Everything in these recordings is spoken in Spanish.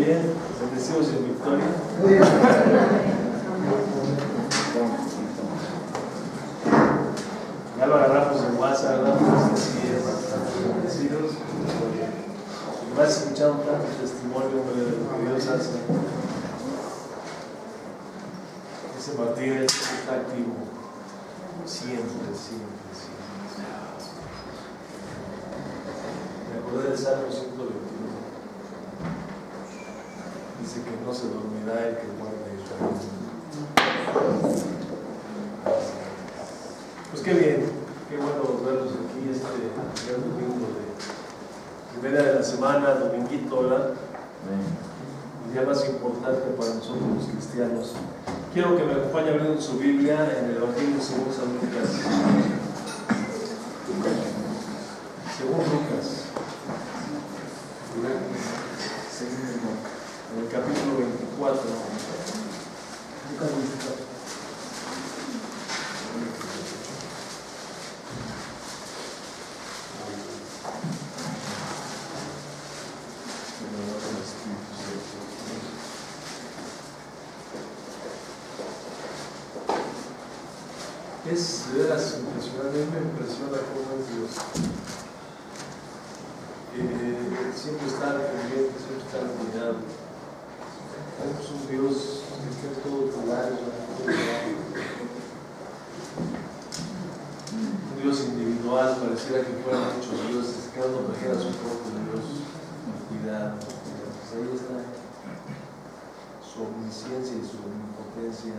bien, bendecidos en victoria. Ya lo agarramos en WhatsApp, ¿verdad? Así es, bendecidos. Y vas escuchando tanto testimonio de lo que Dios hace. Ese Martínez está activo siempre. Me acordé del Salmo 121. Dice que no se dormirá el que guarda Israel. Pues qué bien, qué bueno verlos aquí este primer domingo de primera de la semana, dominguito, ¿verdad? El día más importante para nosotros los cristianos. Quiero que me acompañe abriendo su Biblia en el Evangelio según San Lucas. Según Lucas. En el capítulo 24. Lucas 24. Es de veras impresionante, me impresiona cómo es Dios. Siempre está pendiente, siempre está cuidado. Es un Dios que está en todo lugar, un Dios individual, pareciera que fueran muchos dioses, cada uno trajera su propio Dios, con cuidado. Pues ahí está su omnisciencia y su omnipotencia.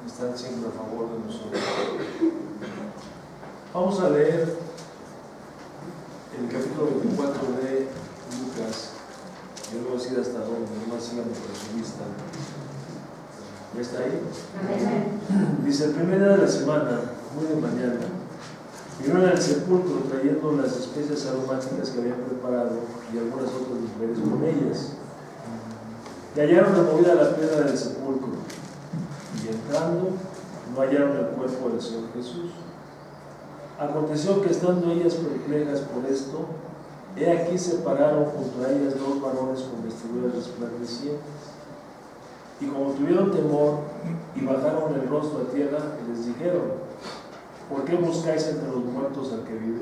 Están siempre a favor de nosotros. Vamos a leer el capítulo 24 de Lucas. Yo no voy a decir hasta dónde, nomás síganme por su vista. ¿Ya está ahí? Dice: el primer día de la semana, muy de mañana, vinieron al sepulcro trayendo las especias aromáticas que habían preparado y algunas otras mujeres con ellas. Y hallaron removida la piedra del sepulcro. Y entrando, no hallaron el cuerpo del Señor Jesús. Aconteció que estando ellas perplejas por esto, he aquí se pararon junto a ellas dos varones con vestiduras resplandecientes. Y como tuvieron temor y bajaron el rostro a tierra, les dijeron: ¿por qué buscáis entre los muertos al que vive?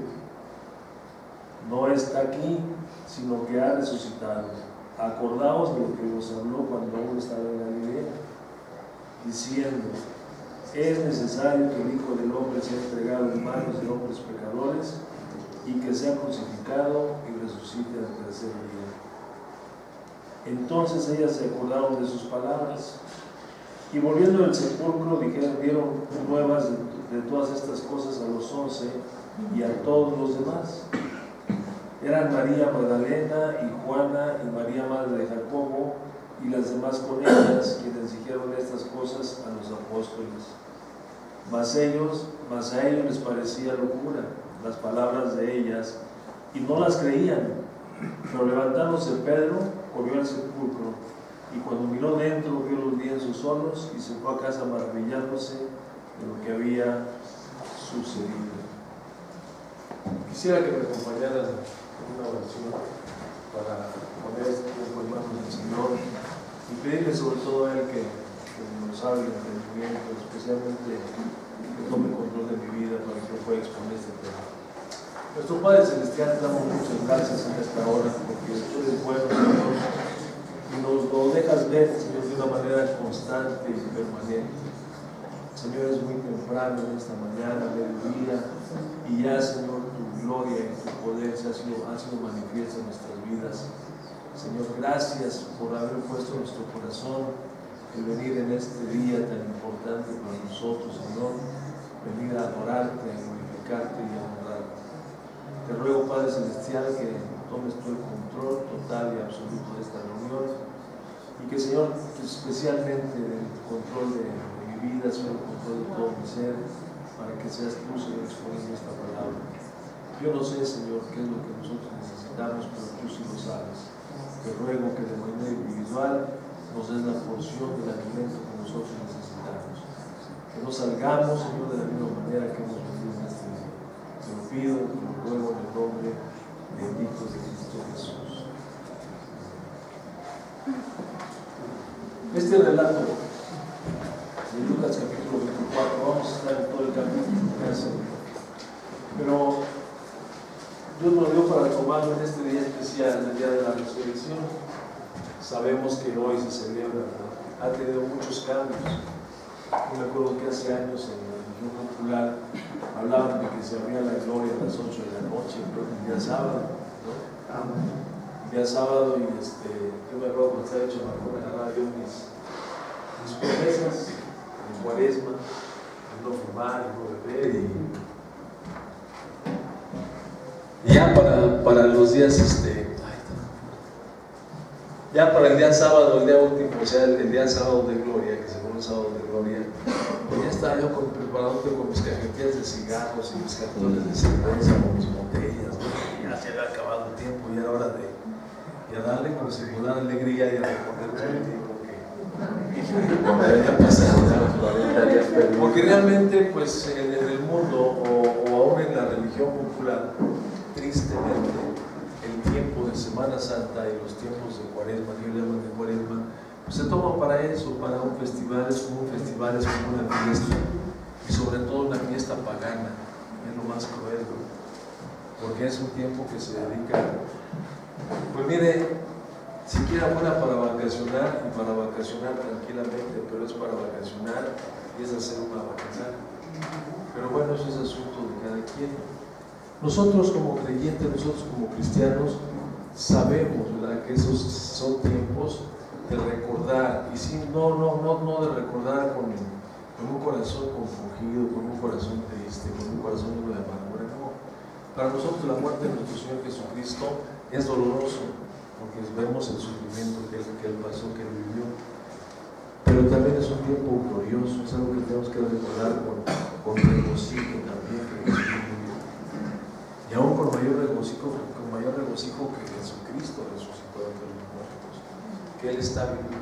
No está aquí, sino que ha resucitado. Acordaos de lo que os habló cuando aún estaba en Galilea, diciendo: es necesario que el Hijo del Hombre sea entregado en manos de hombres pecadores y que sea crucificado y resucite al tercer día. Entonces ellas se acordaron de sus palabras y volviendo del sepulcro dieron nuevas de todas estas cosas a los 11 y a todos los demás. Eran María Magdalena y Juana y María madre de Jacobo y las demás con ellas, quienes dijeron estas cosas a los apóstoles. Mas a ellos les parecía locura las palabras de ellas, y no las creían. Pero levantándose Pedro, corrió al sepulcro, y cuando miró dentro, vio los lienzos solos, y se fue a casa maravillándose de lo que había sucedido. Quisiera que me acompañaran en una oración para poner este tiempo en manos del Señor y pedirle sobre todo a Él que nos hable el entendimiento, especialmente que tome control de mi vida para que yo pueda exponer este tema. Nuestro Padre Celestial, te damos muchas gracias en esta hora porque tú eres bueno, Señor, y nos lo dejas ver, Señor, de una manera constante y permanente. Señor, es muy temprano en esta mañana, mediodía, y ya, Señor, tu gloria y tu poder ha sido manifiesta en nuestras vidas. Señor, gracias por haber puesto en nuestro corazón el venir en este día tan importante para nosotros, Señor, venir a adorarte, a glorificarte y a honrarte. Te ruego, Padre Celestial, que tomes tú el control total y absoluto de esta reunión y que, Señor, especialmente el control de mi vida, Señor, el control de todo mi ser, para que seas tú, Señor, exponiendo esta palabra. Yo no sé, Señor, qué es lo que nosotros necesitamos, pero tú sí lo sabes. Te ruego que de manera individual nos des la porción del alimento que nosotros necesitamos. Que no salgamos, Señor, de la misma manera que hemos venido en este día. Te lo pido, te lo ruego en el nombre bendito de Cristo Jesús. Este relato de Lucas capítulo 24, vamos a estar en todo el capítulo, pero Dios nos dio para tomarlo en este día especial, el día de la resurrección. Sabemos que hoy se celebra, ¿no? Ha tenido muchos cambios. Yo me acuerdo que hace años en la religión popular hablaban de que se abría la gloria a las 8 de la noche, creo que el día sábado, ¿no? El día sábado, y yo me acuerdo cuando estaba hecho mejor, agarraba yo mis promesas en Cuaresma, en no fumar, en no beber, y ya para los días, ya para el día sábado, el día último, o sea, el día sábado de gloria, que se llama el sábado de gloria, pues ya estaba yo preparando con mis cajetillas de cigarros y mis cartones de cerveza, con mis botellas, ¿no? Ya se había acabado el tiempo, ya era hora de darle con singular alegría y a recordar todo el tiempo que me había pasado, ¿no? Porque realmente, pues en el mundo, o aún en la religión popular, tristemente, el tiempo de Semana Santa y los tiempos de Cuaresma, que llaman de Cuaresma, pues se toman para eso, para un festival, es como una fiesta, y sobre todo una fiesta pagana, es lo más cruel, ¿no? Porque es un tiempo que se dedica, pues mire, siquiera fuera para vacacionar, y para vacacionar tranquilamente, pero es para vacacionar y es hacer una vacacional. Pero bueno, eso es asunto de cada quien. Nosotros como creyentes, nosotros como cristianos, sabemos, ¿verdad?, que esos son tiempos de recordar, y sí, no de recordar con un corazón confundido, con un corazón triste, con un corazón lleno de amargura, no. Para nosotros la muerte de nuestro Señor Jesucristo es doloroso, porque vemos el sufrimiento que Él pasó, que Él vivió, pero también es un tiempo glorioso, es algo que tenemos que recordar con regocijo también, que Jesús vivió. Y aún con mayor regocijo que Jesucristo resucitó de los muertos, que Él está vivo,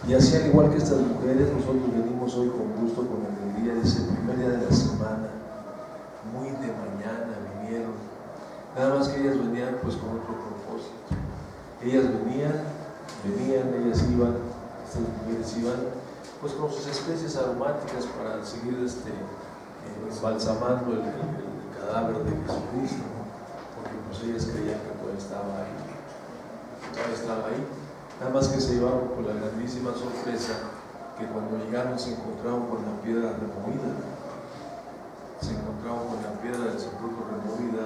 Y así, al igual que estas mujeres, nosotros venimos hoy con gusto, con alegría, es el primer día de la semana, muy de mañana vinieron, nada más que ellas venían pues con otro propósito. Ellas venían, ellas iban, estas mujeres iban pues con sus especies aromáticas para seguir embalsamando el cadáver de Jesucristo, ¿no? Porque pues ellas creían que todavía estaba ahí, nada más que se llevaron con la grandísima sorpresa que cuando llegaron se encontraron con la piedra removida, del sepulcro removida,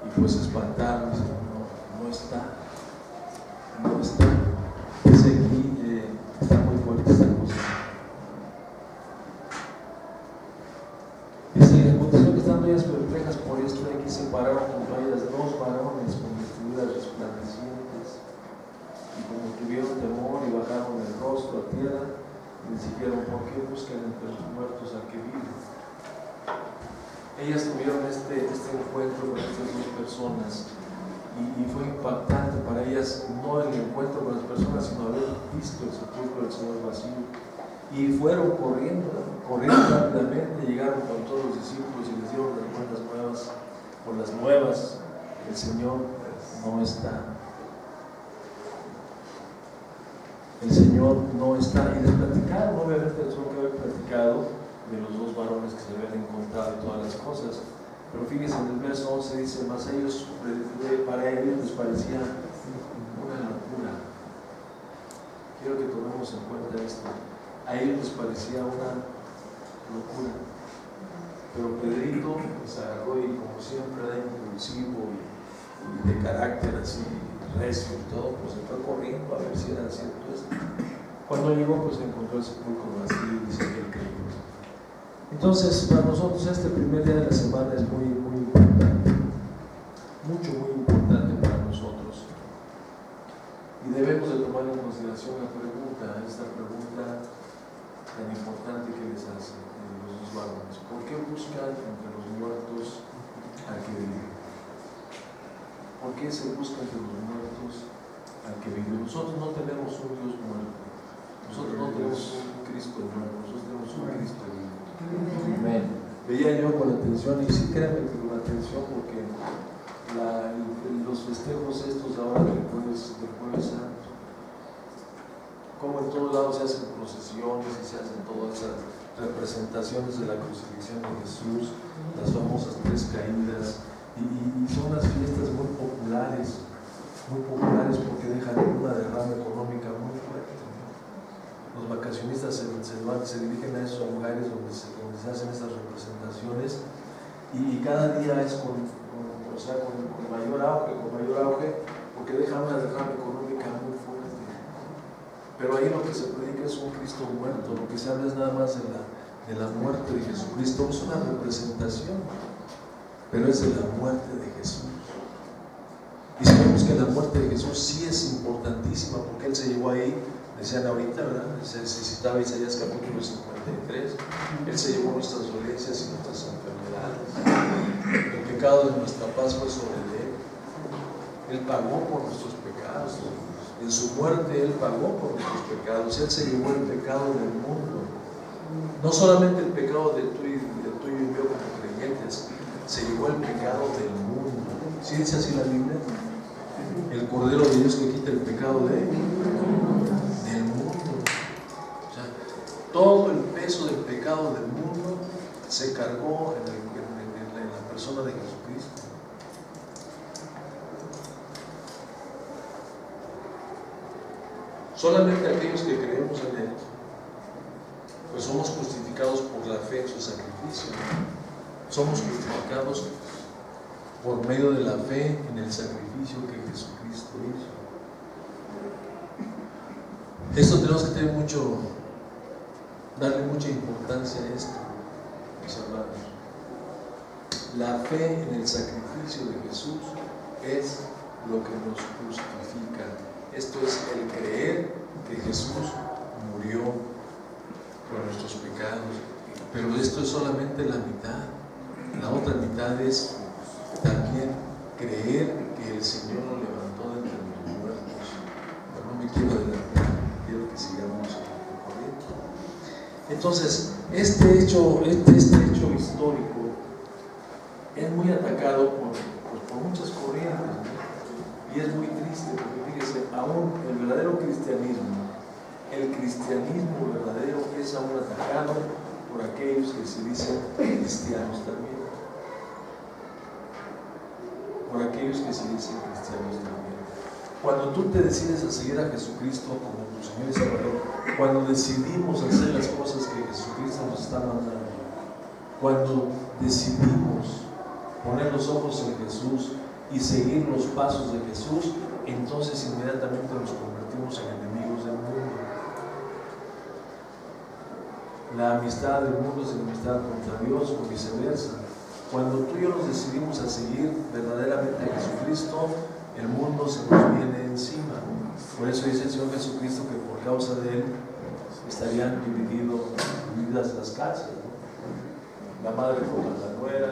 y pues se espantaron, y dicen, no está, dice aquí, está muy fuerte esta cosa. Dice, en condición que estando ellas perplejas por esto, de aquí se pararon junto a ellas 2 varones con vestiduras resplandecientes, y como tuvieron temor y bajaron el rostro a tierra, les dijeron, ¿por qué buscan entre los muertos al que vive? Ellas tuvieron este encuentro con estas 2 personas, y fue impactante para ellas, no el encuentro con las personas, sino haber visto el sepulcro del Señor vacío. Y fueron corriendo rápidamente, llegaron con todos los discípulos y les dieron las buenas nuevas, por las nuevas, el Señor no está. El Señor no está. Y les platicaron, obviamente les tuvo que haber platicado de los 2 varones que se habían encontrado y todas las cosas. Pero fíjense, en el verso 11 dice, mas ellos, para ellos les parecía una locura. Quiero que tomemos en cuenta esto. A ellos les parecía una locura. Pero Pedrito se agarró y, como siempre era impulsivo y de carácter así recio y todo, pues se fue corriendo a ver si era cierto esto. Cuando llegó, pues encontró el sepulcro vacío y dice que él creyó. Entonces, para nosotros este primer día de la semana es muy importante, muy importante para nosotros. Y debemos de tomar en consideración esta pregunta tan importante que les hacen los 2 varones. ¿Por qué buscan entre los muertos al que vive? ¿Por qué se busca entre los muertos al que vive? Nosotros no tenemos un Dios muerto, nosotros no tenemos un Cristo muerto, nosotros tenemos un Cristo vivo. Amén. Veía yo con atención, y sí, créanme que con atención, porque los festejos estos ahora del jueves Santo, cómo en todos lados se hacen procesiones y se hacen todas esas representaciones de la crucifixión de Jesús, las famosas 3 caídas, y son unas fiestas muy populares porque dejan una derrama económica muy fuerte. Los vacacionistas se dirigen a esos lugares donde se hacen estas representaciones, y cada día es con mayor auge, porque dejan una derrama económica muy fuerte. Pero ahí lo que se predica es un Cristo muerto, lo que se habla es nada más de la muerte de Jesucristo. Es una representación, pero es de la muerte de Jesús. Y sabemos que la muerte de Jesús sí es importantísima, porque Él se llevó ahí, decían ahorita, ¿verdad? Se citaba Isaías capítulo 53, Él se llevó nuestras dolencias y nuestras enfermedades. El pecado de nuestra paz fue sobre Él. Él pagó por nuestros pecados. En su muerte Él pagó por nuestros pecados. Él se llevó el pecado del mundo. No solamente el pecado del tuyo y mío como creyentes, se llevó el pecado del mundo. ¿Sí dice así la Biblia? El Cordero de Dios que quita el pecado del mundo. O sea, todo el peso del pecado del mundo se cargó en la persona de Jesucristo. Solamente aquellos que creemos en Él, pues somos justificados por la fe en su sacrificio. Somos justificados por medio de la fe en el sacrificio que Jesucristo hizo. Esto tenemos que tener darle mucha importancia a esto, mis hermanos. La fe en el sacrificio de Jesús es lo que nos justifica. Esto es el creer que Jesús murió por nuestros pecados. Pero esto es solamente la mitad. La otra mitad es también creer que el Señor lo levantó de entre los muertos. Pero no me quiero adelantar, quiero que sigamos corriendo. Entonces, este hecho histórico es muy atacado por muchas corrientes, ¿no? Y es muy triste porque fíjese, aún el verdadero cristianismo, el cristianismo verdadero es aún atacado por aquellos que se dicen cristianos también. Por aquellos que se dicen cristianos también. Cuando tú te decides a seguir a Jesucristo como tu Señor y Salvador, cuando decidimos hacer las cosas que Jesucristo nos está mandando, cuando decidimos poner los ojos en Jesús y seguir los pasos de Jesús, entonces inmediatamente nos convertimos en enemigos del mundo. La amistad del mundo es enemistad contra Dios o viceversa. Cuando tú y yo nos decidimos a seguir verdaderamente a Jesucristo, el mundo se nos viene encima. Por eso dice el Señor Jesucristo que por causa de Él estarían divididas las casas, ¿no? La madre contra la nuera,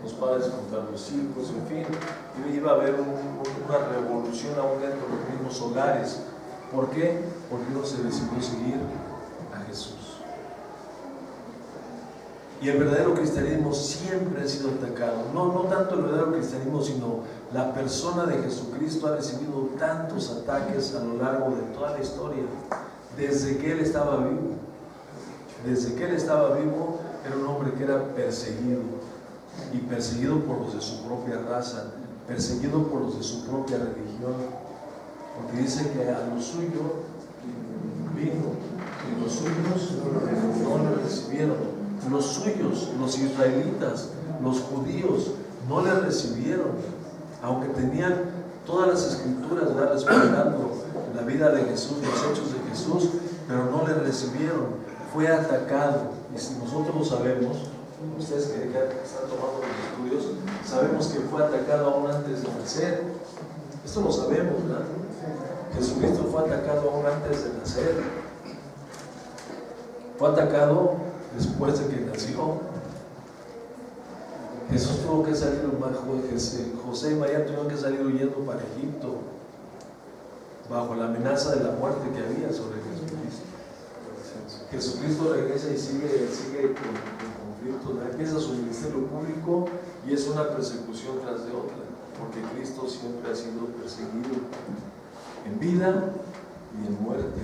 los padres contra los hijos, en fin. Y iba a haber una revolución aún dentro de los mismos hogares. ¿Por qué? Porque uno se decidió seguir a Jesús. Y el verdadero cristianismo siempre ha sido atacado. No tanto el verdadero cristianismo, sino la persona de Jesucristo ha recibido tantos ataques a lo largo de toda la historia. Desde que Él estaba vivo. Desde que Él estaba vivo, era un hombre que era perseguido. Y perseguido por los de su propia raza. Perseguido por los de su propia religión. Porque dice que a lo suyo vino. Y los suyos no le recibieron. Los suyos, los israelitas, los judíos, no le recibieron, aunque tenían todas las escrituras respaldando la vida de Jesús, los hechos de Jesús, pero no le recibieron, fue atacado. Y si nosotros lo sabemos, ustedes que están tomando los estudios, sabemos que fue atacado aún antes de nacer. Esto lo sabemos, ¿verdad? Jesucristo fue atacado aún antes de nacer. Fue atacado después de que nació. Jesús tuvo que salir José y María tuvieron que salir huyendo para Egipto bajo la amenaza de la muerte que había sobre Jesucristo. Jesucristo regresa y sigue con conflictos, empieza su ministerio público y es una persecución tras de otra, porque Cristo siempre ha sido perseguido en vida y en muerte.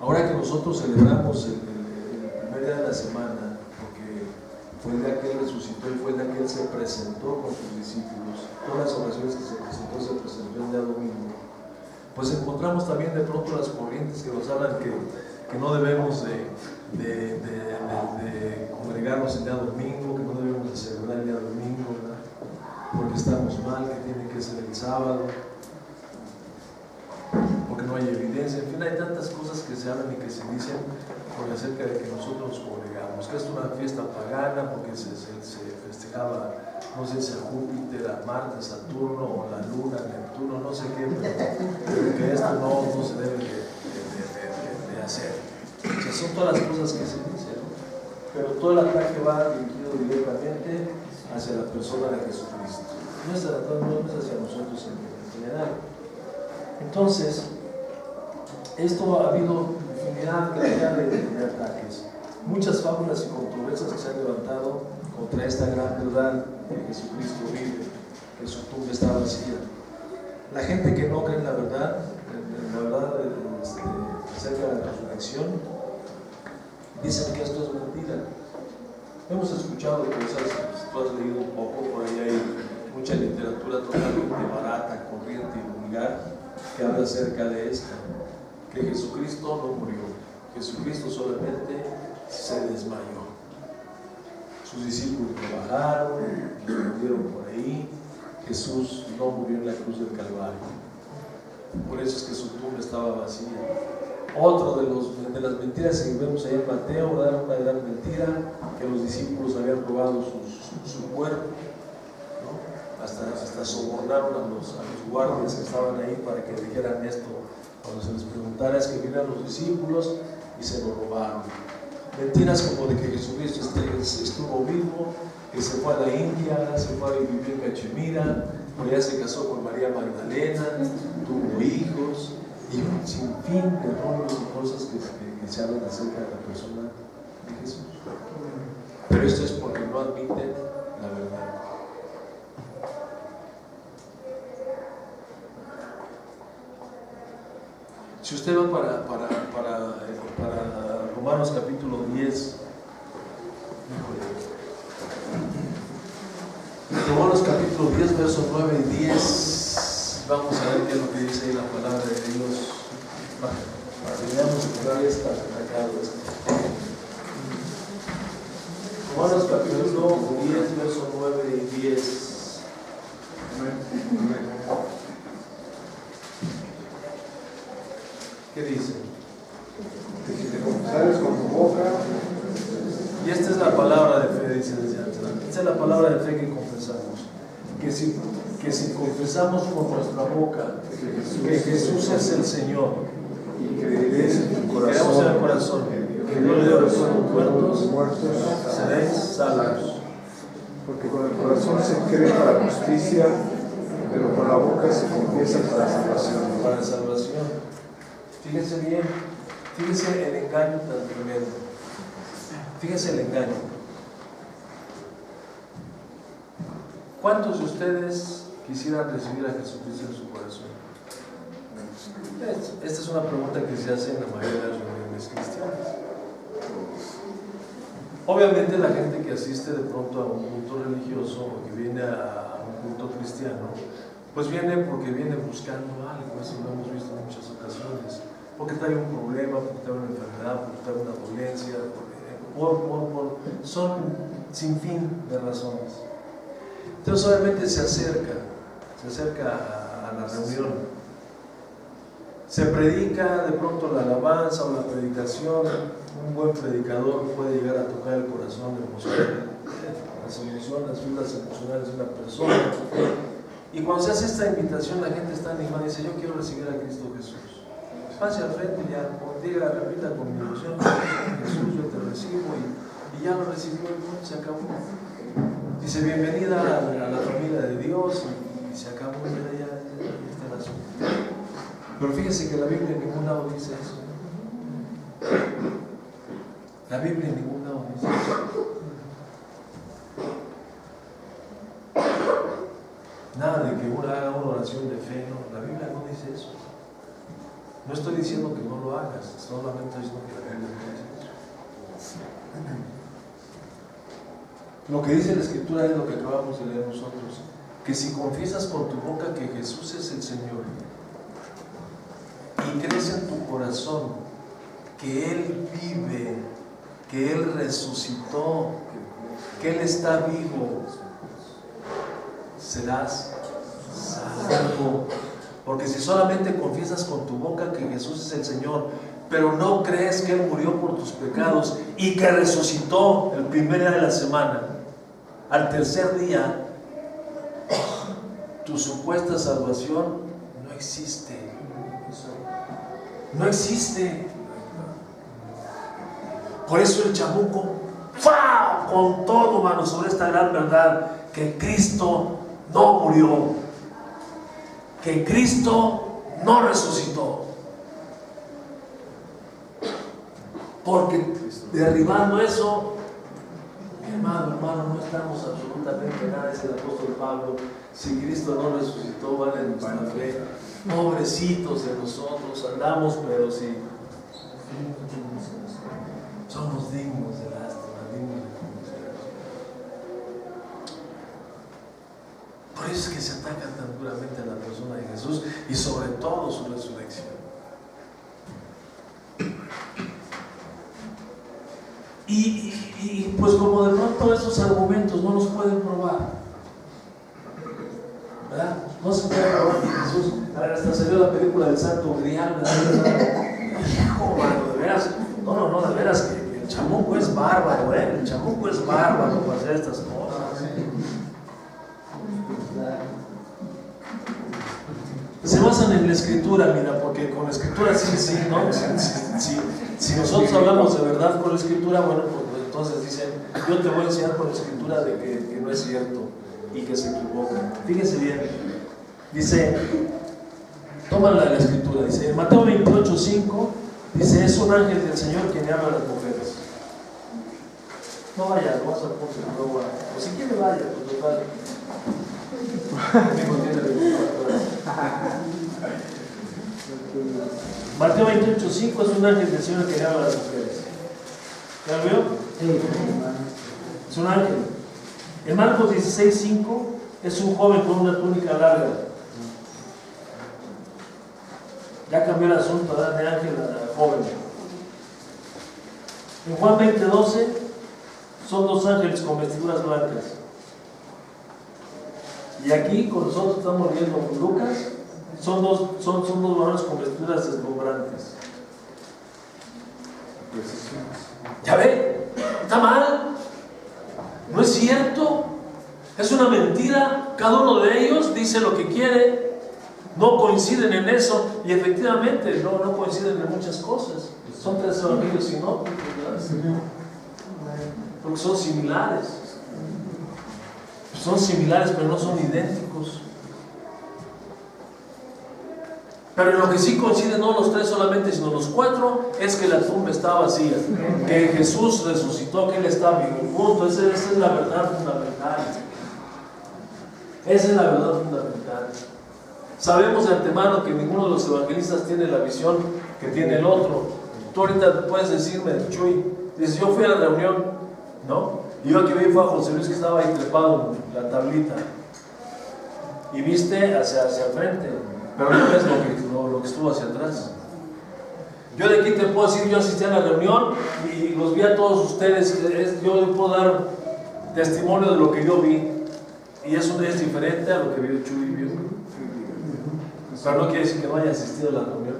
Ahora que nosotros celebramos el primer día de la semana, porque fue el día que Él resucitó y fue el día que Él se presentó con sus discípulos, todas las ocasiones que se presentó el día domingo, pues encontramos también de pronto las corrientes que nos hablan que no debemos de congregarnos el día domingo, que no debemos de celebrar el día domingo, ¿verdad? Porque estamos mal, que tiene que ser el sábado, porque no hay evidencia. En fin, hay tantas cosas que se hablan y que se dicen acerca de que nosotros nos congregamos, que es una fiesta pagana porque se festejaba, no sé si a Júpiter, a Marte, Saturno, o la Luna, Neptuno, no sé qué, pero que esto no se debe de hacer. O sea, son todas las cosas que se dicen, ¿no? Pero todo el ataque va dirigido directamente hacia la persona de Jesucristo, no es hacia nosotros en general. Entonces, esto ha habido infinidad de ataques, muchas fábulas y controversias que se han levantado contra esta gran verdad que Jesucristo vive, que su tumba está vacía. La gente que no cree en la verdad acerca de la resurrección, dicen que esto es mentira. Hemos escuchado, quizás tú has leído un poco, por ahí hay mucha literatura totalmente barata, corriente y vulgar que habla acerca de esto, que Jesucristo no murió, Jesucristo solamente se desmayó. Sus discípulos lo bajaron, lo murieron por ahí. Jesús no murió en la cruz del Calvario, por eso es que su tumba estaba vacía. Otro de las mentiras que vemos ahí en Mateo, ¿verdad? Una gran mentira, que los discípulos habían robado su cuerpo, ¿no? Hasta sobornaron a los guardias que estaban ahí para que dijeran esto. Cuando se les preguntara, es que vinieron los discípulos y se lo robaron. Mentiras como de que Jesucristo estuvo vivo, que se fue a la India, se fue a vivir en Cachemira, por allá se casó con María Magdalena, tuvo hijos, y un sinfín de rollos y cosas que se hablan acerca de la persona de Jesús. Pero esto es porque no admiten la verdad. Si usted va para Romanos capítulo 10, Romanos capítulo 10, versos 9 y 10, vamos a ver qué es lo que dice ahí la palabra de Dios. Para que veamos que está atacado esto. Romanos capítulo 10, versos 9 y 10. ¿Qué dice? Que si te confesares con tu boca. Y esta es la palabra de fe, dice desde antes. Esta es la palabra de fe que confesamos. Que si confesamos con nuestra boca que Jesús es el Señor, Y creeréis en tu creemos en el corazón que Dios le dio los muertos, seréis salvos. Porque con el corazón se cree para justicia, pero con la boca se confiesa para salvación. Para salvación. Fíjense bien, fíjense el engaño tan tremendo. Fíjense el engaño. ¿Cuántos de ustedes quisieran recibir a Jesucristo en su corazón? Esta es una pregunta que se hace en la mayoría de las reuniones cristianas. Obviamente la gente que asiste de pronto a un culto religioso o que viene a un culto cristiano, pues viene porque viene buscando algo. Eso lo hemos visto en muchas ocasiones, porque trae un problema, porque trae una enfermedad, porque trae una dolencia, son sin fin de razones. Entonces obviamente se acerca a la reunión, se predica de pronto la alabanza o la predicación. Un buen predicador puede llegar a tocar el corazón emocional, las emociones, las fibras emocionales de una persona. Y cuando se hace esta invitación, la gente está animada y dice: yo quiero recibir a Cristo Jesús. Pase al frente y ya, diga, repita con mi emoción: Jesús, yo te recibo, y ya lo recibió y se acabó. Dice: bienvenida a la familia de Dios, y se acabó, ya está el asunto. Pero fíjese que la Biblia en ningún lado dice eso. La Biblia en ningún lado dice eso. Nada de que uno haga una oración de fe, no, la Biblia no dice eso. No estoy diciendo que no lo hagas, solamente estoy diciendo que la Biblia no dice eso. Lo que dice la Escritura es lo que acabamos de leer nosotros, que si confiesas con tu boca que Jesús es el Señor y crees en tu corazón que Él vive, que Él resucitó, que Él está vivo, serás salvo. Porque si solamente confiesas con tu boca que Jesús es el Señor, pero no crees que Él murió por tus pecados y que resucitó el primer día de la semana, al tercer día, tu supuesta salvación no existe. No existe. Por eso el chamuco, ¡fua!, con todo, mano, sobre esta gran verdad, que Cristo no murió, que Cristo no resucitó. Porque derribando eso, mi hermano, no estamos absolutamente nada, dice el apóstol Pablo. Si Cristo no resucitó, vale nuestra fe. Pobrecitos de nosotros, andamos, pero si somos dignos de lástima, dignos de consideración. Por eso es que se ataca tan duramente a la persona de Jesús y sobre todo su resurrección. Y pues como de pronto esos argumentos no los pueden probar, ¿verdad? No se puede probar que Jesús, hasta salió la película del Santo Grial, hijo, mano, de veras, no, de veras que el chamuco es bárbaro, el chamuco es bárbaro para hacer estas cosas. Se basan en la Escritura, mira, porque con la Escritura sí, ¿no? Si nosotros hablamos de verdad con la Escritura, bueno, pues entonces dicen, yo te voy a enseñar con la Escritura de que no es cierto y que se equivocan. Fíjense bien, dice, tómala de la Escritura, dice, en Mateo 28:5, dice, es un ángel del Señor quien le habla a las mujeres. No vayas, no vas a poner, no va. O si quiere vaya, pues total. Mateo 28:5 es un ángel del Señor que le habla a las mujeres. ¿Ya lo vio? Es un ángel. En Marcos 16:5 es un joven con una túnica larga. Ya cambió el asunto de ángel a joven. En Juan 20:12 son dos ángeles con vestiduras blancas. Y aquí, con nosotros estamos viendo con Lucas, son dos varones con vestiduras deslumbrantes. ¿Ya ve? ¿Está mal? ¿No es cierto? Es una mentira. Cada uno de ellos dice lo que quiere. No coinciden en eso. Y efectivamente no coinciden en muchas cosas. Son tres evangelios sinópticos, ¿verdad? Porque son similares. Son similares, pero no son idénticos. Pero en lo que sí coinciden, no los tres solamente, sino los cuatro, es que la tumba está vacía, que Jesús resucitó, que Él está vivo. Punto. Esa es la verdad fundamental. Esa es la verdad fundamental. Sabemos de antemano que ninguno de los evangelistas tiene la visión que tiene el otro. Tú ahorita puedes decirme, Chuy, dices, yo fui a la reunión, ¿no? Y yo aquí vi fue a José Luis que estaba ahí trepado en la tablita. Y viste hacia el frente, pero no ves lo que estuvo hacia atrás. Yo de aquí te puedo decir, yo asistí a la reunión y los vi a todos ustedes. Yo puedo dar testimonio de lo que yo vi. Y eso es diferente a lo que vio Chuy y vio. Pero no quiere decir que no haya asistido a la reunión.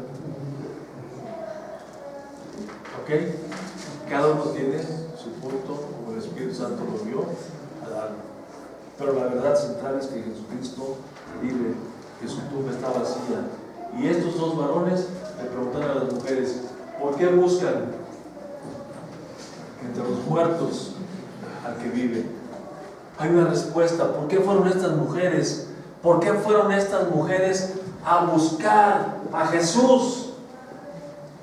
¿Ok? Cada uno tiene su punto, como el Espíritu Santo lo vio, a dar. Pero la verdad central es que Jesucristo vive, que su tumba está vacía. Y estos dos varones le preguntan a las mujeres, ¿por qué buscan entre los muertos al que vive? Hay una respuesta. ¿Por qué fueron estas mujeres? ¿Por qué fueron estas mujeres a buscar a Jesús?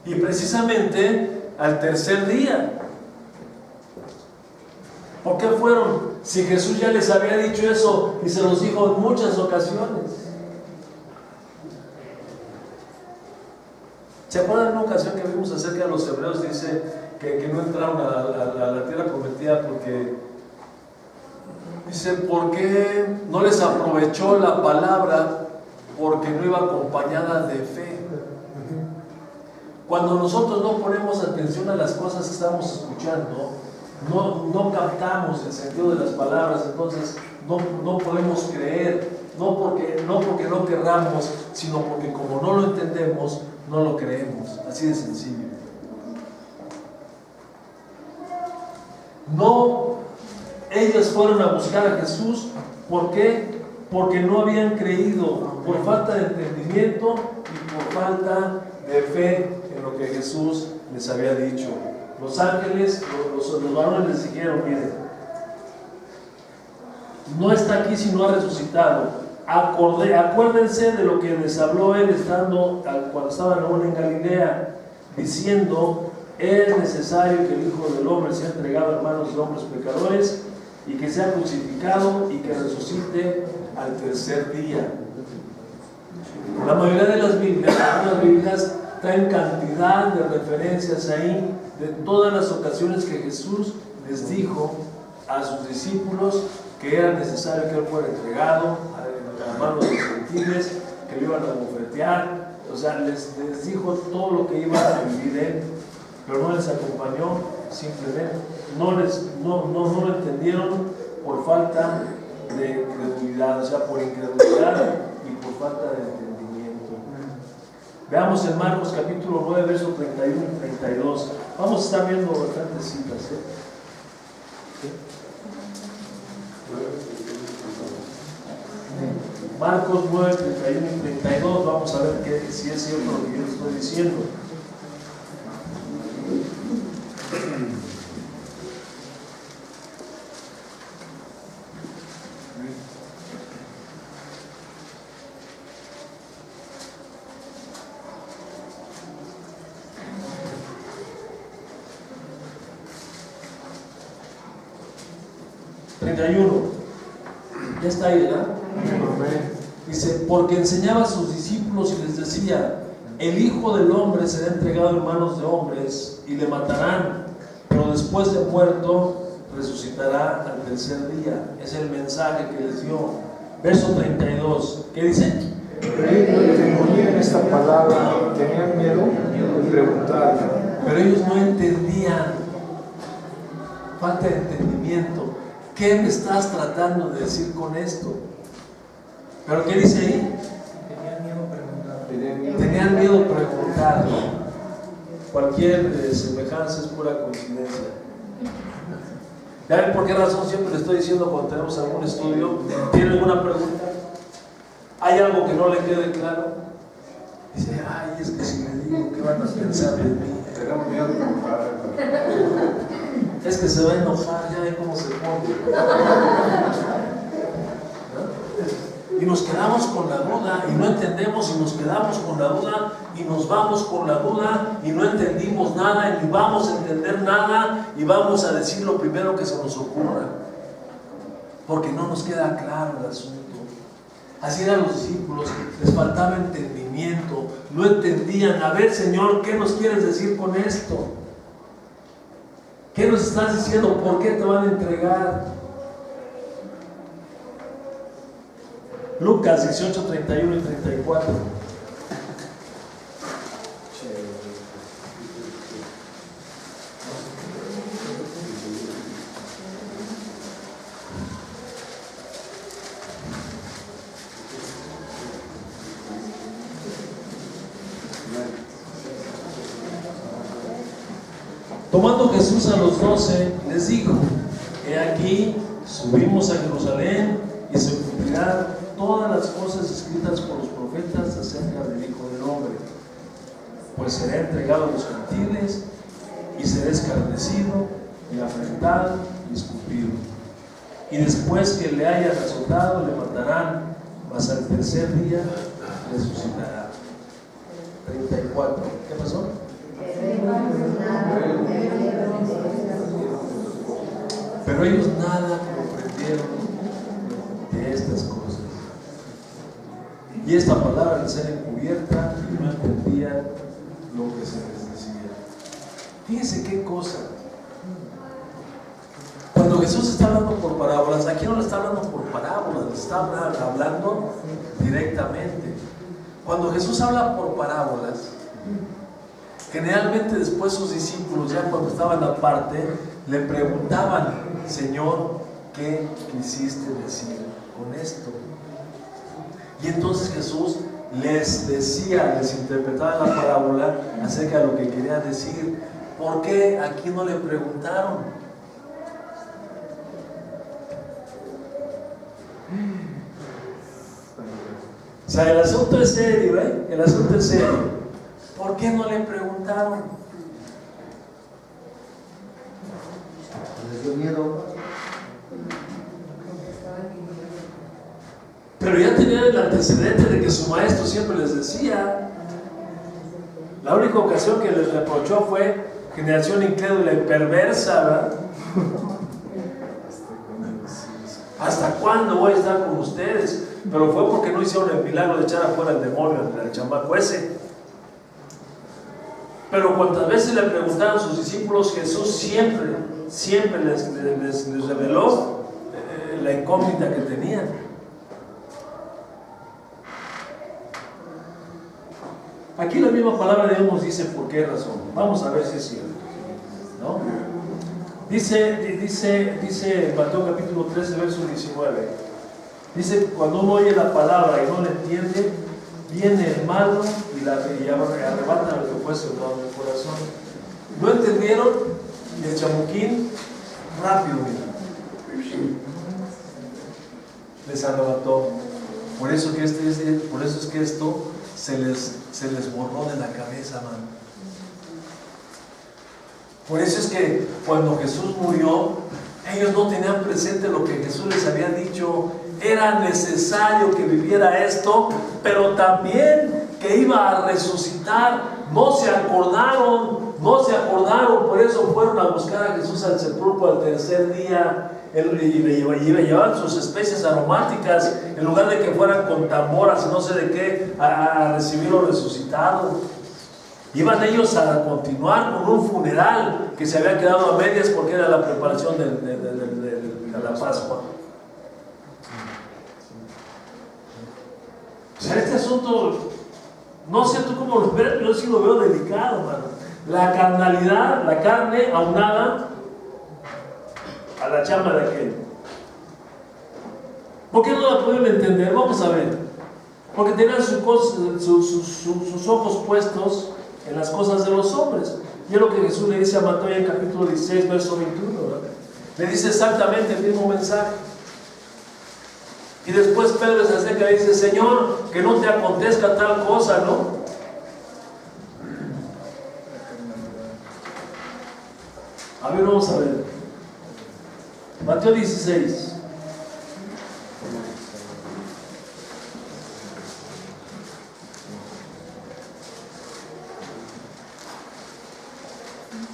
Y precisamente al tercer día. ¿Por qué fueron? Si Jesús ya les había dicho eso y se los dijo en muchas ocasiones. ¿Se acuerdan de una ocasión que vimos acerca de los hebreos? Dice que no entraron a la tierra prometida porque, dice, ¿por qué no les aprovechó la palabra? Porque no iba acompañada de fe. Cuando nosotros no ponemos atención a las cosas que estamos escuchando, no captamos el sentido de las palabras, entonces no podemos creer, no porque no querramos, sino porque como no lo entendemos, no lo creemos. Así de sencillo. No, ellos fueron a buscar a Jesús. ¿Por qué? Porque no habían creído, por falta de entendimiento y por falta de fe en lo que Jesús les había dicho. Los ángeles, los varones les dijeron: miren, no está aquí sino ha resucitado. Acuérdense de lo que les habló él cuando estaban aún en Galilea, diciendo: es necesario que el Hijo del Hombre sea entregado en manos de hombres pecadores y que sea crucificado y que resucite al tercer día. La mayoría de las Biblias traen cantidad de referencias ahí de todas las ocasiones que Jesús les dijo a sus discípulos que era necesario que él fuera entregado a manos de los gentiles, que lo iban a bofetear. O sea, les dijo todo lo que iba a vivir él, pero no les acompañó, simplemente no lo entendieron por falta de credulidad, o sea, por incredulidad y por falta de entendimiento. Veamos en Marcos capítulo 9, versos 31 y 32. Vamos a estar viendo bastantes citas, Marcos 9, 31 y 32. Vamos a ver si es cierto lo que yo les estoy diciendo. Ya está ahí, ¿verdad? Dice: porque enseñaba a sus discípulos y les decía: el Hijo del Hombre será entregado en manos de hombres y le matarán, pero después de muerto resucitará al tercer día. Es el mensaje que les dio. Verso 32, ¿qué dice? Pero ellos no entendían esta palabra, tenían miedo de preguntarle. Pero ellos no entendían. Falta de entendimiento. ¿Qué me estás tratando de decir con esto? ¿Pero qué dice ahí? Tenían miedo de preguntar. Cualquier semejanza es pura coincidencia. ¿Ya ven por qué razón siempre le estoy diciendo cuando tenemos algún estudio? ¿Tiene alguna pregunta? ¿Hay algo que no le quede claro? Dice: ay, es que si le digo, ¿qué van a pensar de mí? Tenemos miedo de preguntar. Es que se va a enojar, ya ve cómo se pone. ¿No? Y nos quedamos con la duda y no entendemos, y nos quedamos con la duda y nos vamos con la duda y no entendimos nada y ni vamos a entender nada y vamos a decir lo primero que se nos ocurra, porque no nos queda claro el asunto. Así eran los discípulos, les faltaba entendimiento, no entendían. A ver, Señor, ¿qué nos quieres decir con esto? ¿Qué nos estás diciendo? ¿Por qué te van a entregar? Lucas 18, 31 y 34. Tomando Jesús a los 12, les dijo: he aquí, subimos a Jerusalén y se cumplirán todas las cosas escritas por los profetas acerca del Hijo del Hombre. Pues será entregado a los gentiles y será escarnecido y afrentado y escupido. Y después que le hayan azotado, le matarán, mas al tercer día resucitará. 34. ¿Qué pasó? Pero ellos nada comprendieron. entendieron de estas cosas. Y esta palabra les era encubierta y no entendían lo que se les decía. Fíjense qué cosa. Cuando Jesús está hablando por parábolas, aquí no le está hablando por parábolas, le está hablando directamente. Cuando Jesús habla por parábolas, generalmente después sus discípulos, ya cuando estaban aparte, le preguntaban: Señor, ¿qué quisiste decir con esto? Y entonces Jesús les decía, les interpretaba la parábola acerca de lo que quería decir. ¿Por qué aquí no le preguntaron? O sea, el asunto es serio, ¿eh? El asunto es serio. ¿Por qué no le preguntaron? Les dio miedo. Pero ya tenían el antecedente de que su maestro siempre les decía. La única ocasión que les reprochó fue: generación incrédula y perversa, ¿verdad? ¿Hasta cuándo voy a estar con ustedes? Pero fue porque no hicieron el milagro de echar afuera el demonio del chamaco ese. Pero cuantas veces le preguntaron a sus discípulos, Jesús siempre les reveló la incógnita que tenían. Aquí la misma palabra de Dios nos dice por qué razón. Vamos a ver si es cierto, ¿no? Dice Mateo capítulo 13, verso 19. Dice: cuando uno oye la palabra y no la entiende, viene el malo y arrebata lo que fue sembrado en el corazón. ¿No entendieron? Y el chamuquín rápido, mira, les arrebató. Por eso es que esto se les borró de la cabeza, mano. Por eso es que cuando Jesús murió, ellos no tenían presente lo que Jesús les había dicho. Era necesario que viviera esto, pero también que iba a resucitar. No se acordaron, por eso fueron a buscar a Jesús al sepulcro al tercer día y le llevaban sus especies aromáticas en lugar de que fueran con tamboras y no sé de qué a recibirlo resucitado. Iban ellos a continuar con un funeral que se había quedado a medias porque era la preparación de la Pascua. O sea, este asunto, no sé tú cómo lo ves, yo sí lo veo delicado, mano. La carnalidad, la carne aunada a la chamba de aquel. ¿Por qué no la pueden entender? Vamos a ver. Porque tenían sus ojos puestos en las cosas de los hombres. Y es lo que Jesús le dice a Mateo en capítulo 16, verso 21, ¿verdad? Le dice exactamente el mismo mensaje. Y después Pedro se acerca y dice: Señor, que no te acontezca tal cosa, ¿no? A ver, vamos a ver. Mateo 16.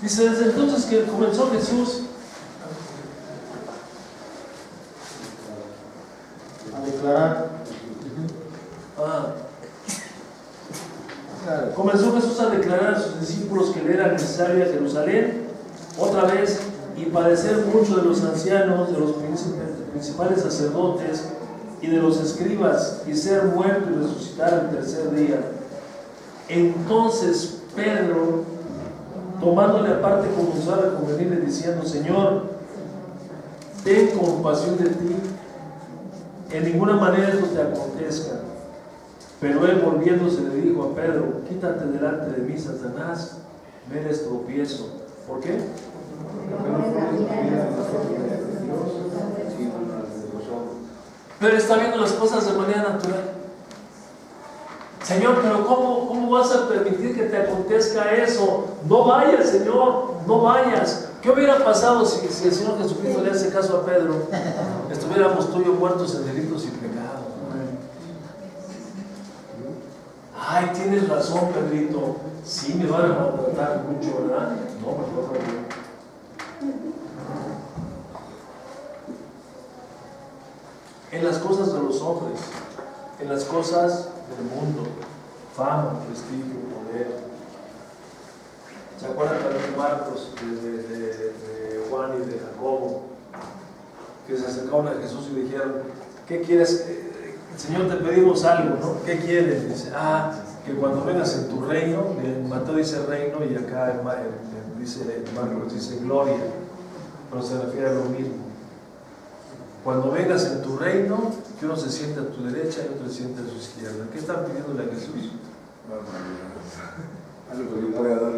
Dice: desde entonces que comenzó Jesús A declarar. Comenzó Jesús a declarar a sus discípulos que le era necesario ir a Jerusalén otra vez y padecer mucho de los ancianos, de los principales sacerdotes y de los escribas, y ser muerto y resucitar al tercer día. Entonces Pedro, tomándole aparte, comenzó a reconvenirle diciendo: Señor, ten compasión de ti, en ninguna manera esto te acontezca. Pero él, volviéndose, le dijo a Pedro: quítate delante de mí, Satanás, me eres tropiezo. ¿Por qué? Pero está viendo las cosas de manera natural. Señor, pero ¿cómo vas a permitir que te acontezca eso? No vayas, Señor, no vayas. ¿Qué hubiera pasado si el Señor Jesucristo le hace caso a Pedro? Estuviéramos tú y yo muertos en delitos y pecados. Ay, tienes razón, Pedrito. Sí, me van a maltratar mucho, ¿verdad? No, mejor no. en las cosas de los hombres, en las cosas del mundo, fama, prestigio, poder. ¿Se acuerdan también de Marcos, de Juan y de Jacobo, que se acercaron a Jesús y dijeron, ¿qué quieres? Señor, te pedimos algo, ¿no? ¿Qué quieres? Dice, que cuando vengas en tu reino, en Mateo dice reino y acá en Marcos dice gloria, pero se refiere a lo mismo. Cuando vengas en tu reino, que uno se siente a tu derecha y otro se siente a su izquierda. ¿Qué están pidiéndole a Jesús? Algo que le pueda dar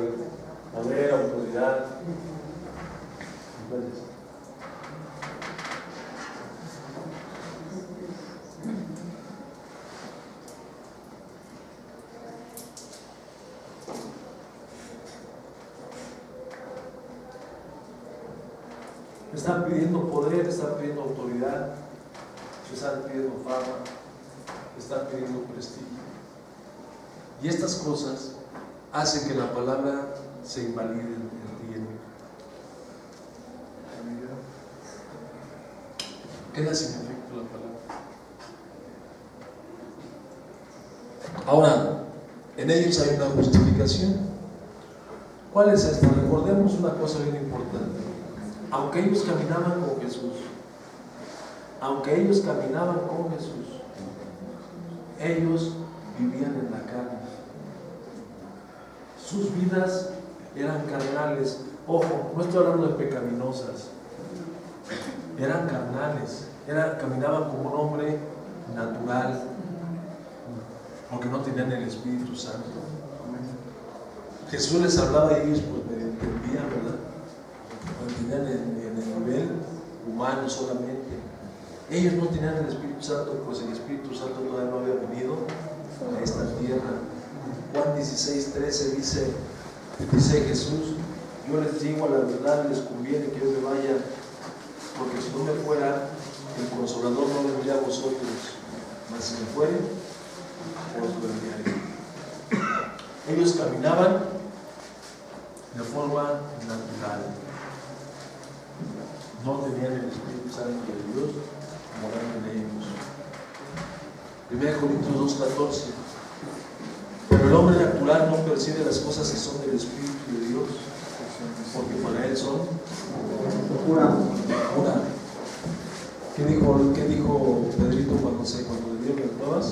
poder, autoridad. Entonces, están pidiendo poder, están pidiendo autoridad, están pidiendo fama, están pidiendo prestigio. Y estas cosas hacen que la palabra se invalide en ti y en mí. Queda sin efecto la palabra. Ahora, en ellos hay una justificación. ¿Cuál es esta? Recordemos una cosa bien importante. Aunque ellos caminaban con Jesús, ellos vivían en la carne. Sus vidas eran carnales. Ojo, no estoy hablando de pecaminosas. Eran carnales. Caminaban como un hombre natural, porque no tenían el Espíritu Santo. Jesús les hablaba y ellos pues me entendían, ¿verdad? Tenían en el nivel humano solamente. Ellos no tenían el Espíritu Santo, pues el Espíritu Santo todavía no había venido a esta tierra. Juan 16:13 dice Jesús, yo les digo a la verdad, les conviene que yo me vaya, porque si no me fuera, el Consolador no vendría a vosotros, mas si me fuere, os lo enviaré. Ellos caminaban de forma natural. No tenían el Espíritu Santo de Dios morando en ellos. 1 Corintios 2:14. Pero el hombre natural no percibe las cosas que son del Espíritu de Dios, porque para él son locura. ¿Qué dijo Pedrito cuando le dieron las pruebas?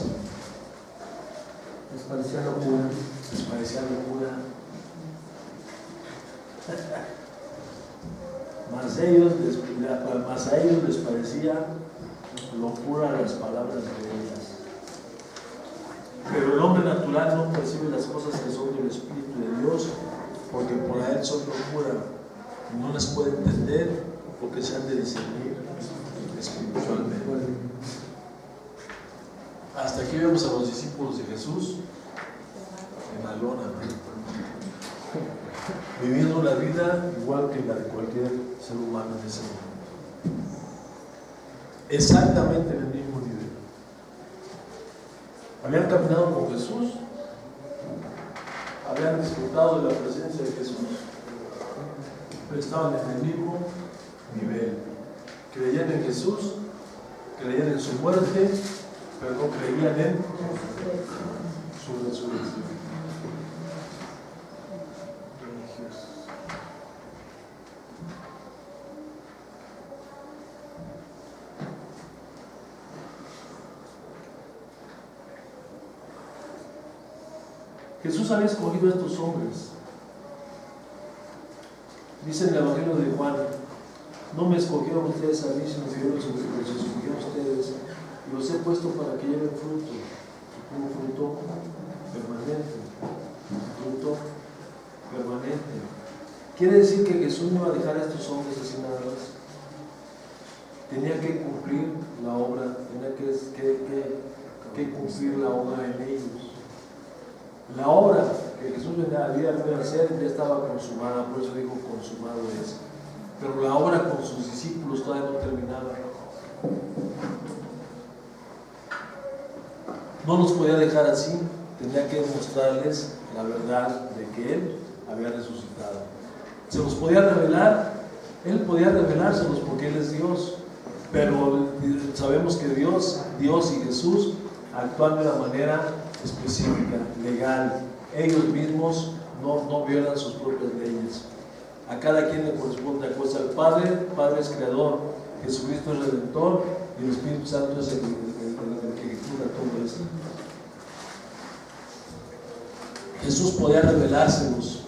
Les parecía locura. Les parecía locura. Mas a ellos les parecía locura las palabras de ellas. Pero el hombre natural no percibe las cosas que son del Espíritu de Dios, porque para él son locura, y no las puede entender porque se han de discernir espiritualmente. Hasta aquí vemos a los discípulos de Jesús en la lona, viviendo la vida igual que la de cualquier ser humano en ese momento, exactamente en el mismo nivel. Habían caminado con Jesús, habían disfrutado de la presencia de Jesús, pero estaban en el mismo nivel. Creían en Jesús, creían en su muerte, pero no creían en su resurrección. Jesús había escogido a estos hombres. Dice en el Evangelio de Juan, no me escogieron ustedes a mí, sino que yo los escogí a ustedes y los he puesto para que lleven fruto, un fruto permanente, Quiere decir que Jesús no iba a dejar a estos hombres así nada más. Tenía que cumplir la obra, tenía que cumplir la obra en ellos. La obra que Jesús había de hacer ya estaba consumada, por eso dijo consumado es. Pero la obra con sus discípulos todavía no terminaba. No los podía dejar así, tenía que mostrarles la verdad de que Él había resucitado. Se los podía revelar, Él podía revelárselos porque Él es Dios, pero sabemos que Dios y Jesús actúan de una manera específica, legal. Ellos mismos no violan sus propias leyes. A cada quien le corresponde la cosa. El Padre es creador, Jesucristo es redentor y el Espíritu Santo es el que ejecuta todo esto. Jesús podía revelárselos,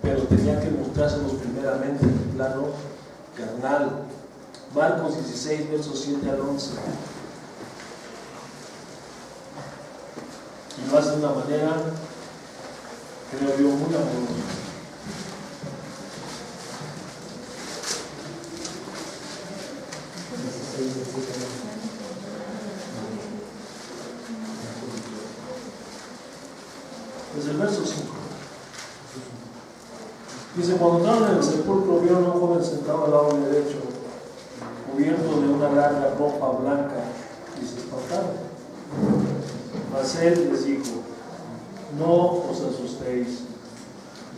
pero tenía que mostrárselos primeramente en el plano carnal. Marcos 16, versos 7 al 11. Y lo hace de una manera, creo yo, muy amorosa. Desde el verso 5. Dice: cuando estaban en el sepulcro, vieron a un joven sentado al lado derecho, cubierto de una larga ropa blanca, y se espantaron. Mas él les dijo: no os asustéis,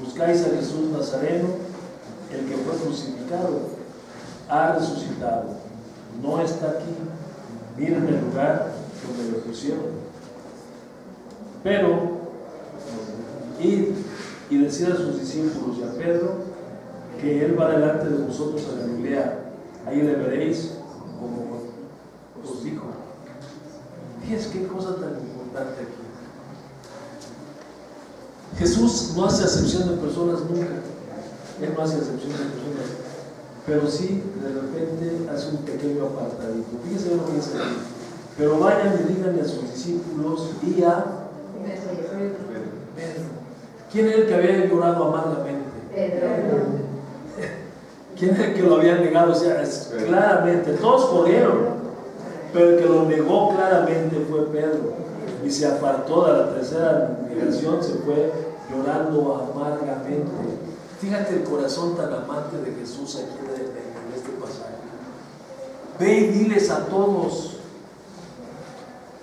buscáis a Jesús Nazareno, el que fue crucificado, ha resucitado, no está aquí, miren el lugar donde lo pusieron. Pero id y decid a sus discípulos y a Pedro que él va delante de vosotros a Galilea, ahí le veréis como os dijo. Fíjense qué cosa tan importante aquí. Jesús no hace acepción de personas nunca. Él no hace acepción de personas, pero sí de repente hace un pequeño apartadito. Fíjense lo que dice aquí: pero vayan y díganle a sus discípulos y a Pedro. ¿Quién era el que había llorado amargamente? Pedro. ¿Quién era el que lo había negado? O sea, claramente, todos corrieron, pero el que lo negó claramente fue Pedro. Y se apartó de la tercera negación, se fue llorando amargamente. Fíjate el corazón tan amante de Jesús aquí en este pasaje. Ve y diles a todos,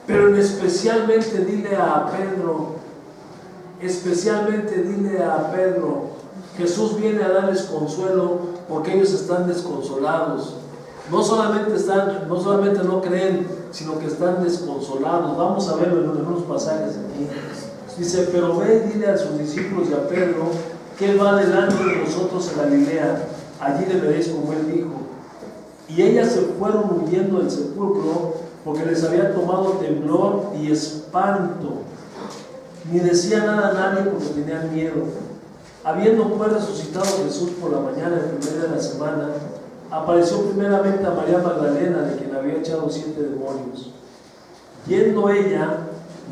pero especialmente dile a Pedro. Especialmente dile a Pedro. Jesús viene a darles consuelo porque ellos están desconsolados. No solamente no creen, sino que están desconsolados. Vamos a verlo en unos pasajes aquí. Dice: pero ve y dile a sus discípulos y a Pedro que él va delante de nosotros a Galilea, allí le veréis como él dijo. Y ellas se fueron huyendo del sepulcro porque les había tomado temblor y espanto. Ni decía nada a nadie porque tenían miedo. Habiendo pues resucitado Jesús por la mañana, el primer día de la semana, apareció primeramente a María Magdalena, de quien había echado 7 demonios. Yendo ella,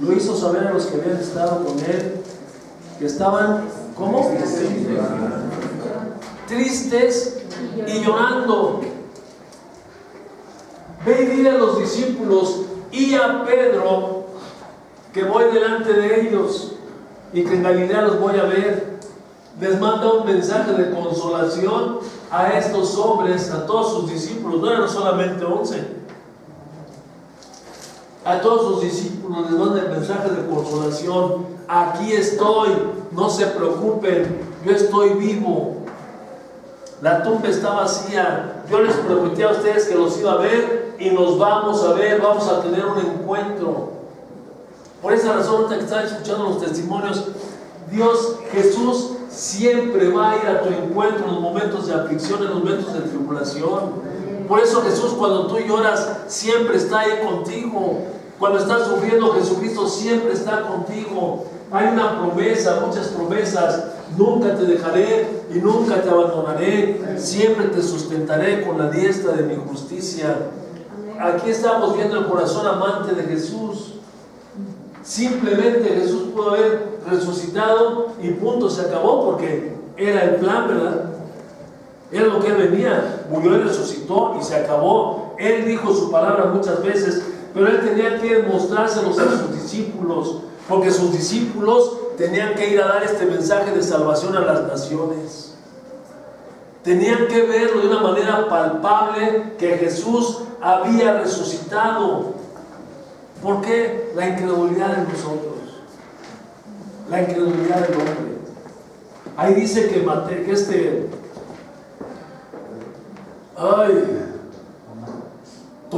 lo hizo saber a los que habían estado con él, que estaban, ¿cómo? Tristes y llorando. Ve y dile a los discípulos y a Pedro que voy delante de ellos y que en Galilea los voy a ver. Les manda un mensaje de consolación a estos hombres, a todos sus discípulos. No eran solamente 11. A todos sus discípulos les manda el mensaje de consolación: aquí estoy, no se preocupen, yo estoy vivo. La tumba está vacía. Yo les prometí a ustedes que los iba a ver y nos vamos a ver, vamos a tener un encuentro. Por esa razón, ahorita que están escuchando los testimonios, Jesús siempre va a ir a tu encuentro en los momentos de aflicción, en los momentos de tribulación. Por eso Jesús, cuando tú lloras, siempre está ahí contigo. Cuando estás sufriendo, Jesucristo siempre está contigo. Hay una promesa, muchas promesas: nunca te dejaré y nunca te abandonaré, siempre te sustentaré con la diestra de mi justicia. Aquí estamos viendo el corazón amante de Jesús. Simplemente Jesús pudo haber resucitado y punto, se acabó, porque era el plan, ¿verdad? Era lo que él venía, murió y resucitó y se acabó. Él dijo su palabra muchas veces, pero él tenía que mostrárselos a sus discípulos, porque sus discípulos tenían que ir a dar este mensaje de salvación a las naciones. Tenían que verlo de una manera palpable, que Jesús había resucitado. ¿Por qué? La incredulidad de nosotros, la incredulidad del hombre. Ahí dice que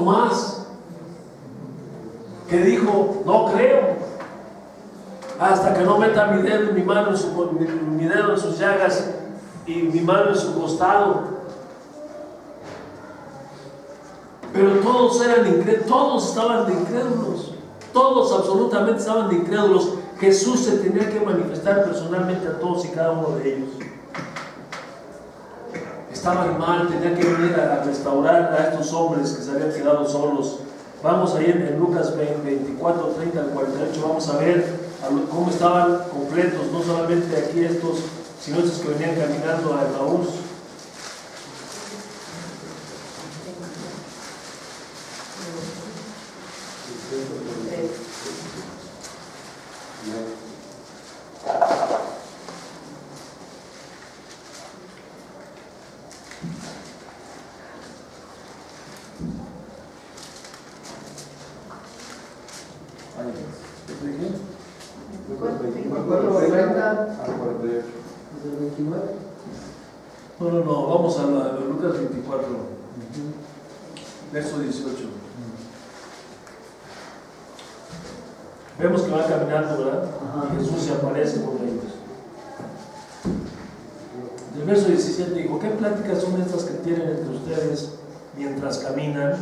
Tomás, que dijo, no creo, hasta que no meta mi dedo en mi mano, mi dedo en sus llagas y mi mano en su costado. Pero todos eran incrédulos, todos estaban de incrédulos, todos absolutamente estaban de incrédulos. Jesús se tenía que manifestar personalmente a todos y cada uno de ellos. Estaban mal, tenía que venir a restaurar a estos hombres que se habían quedado solos. Vamos ahí en Lucas 24, 30 al 48, vamos a ver cómo estaban completos, no solamente aquí estos, sino estos que venían caminando a Emaús. No, vamos a Lucas 24, verso 18. Vemos que va caminando, ¿verdad? Y Jesús se aparece con ellos. El verso 17 dijo, ¿qué pláticas son estas que tienen entre ustedes mientras caminan?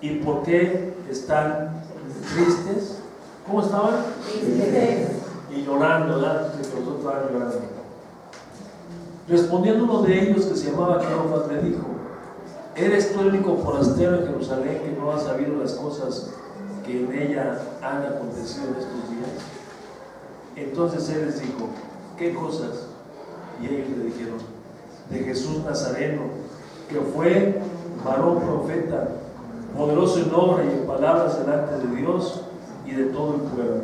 ¿Y por qué están tristes? ¿Cómo estaban? Tristes. Y llorando, ¿verdad? Que nosotros estaban llorando. Respondiendo uno de ellos, que se llamaba Cleofas, le dijo, ¿eres tú el único forastero en Jerusalén que no ha sabido las cosas que en ella han acontecido en estos días? Entonces él les dijo, ¿qué cosas? Y ellos le dijeron, de Jesús Nazareno, que fue varón profeta, poderoso en obra y en palabras delante de Dios y de todo el pueblo.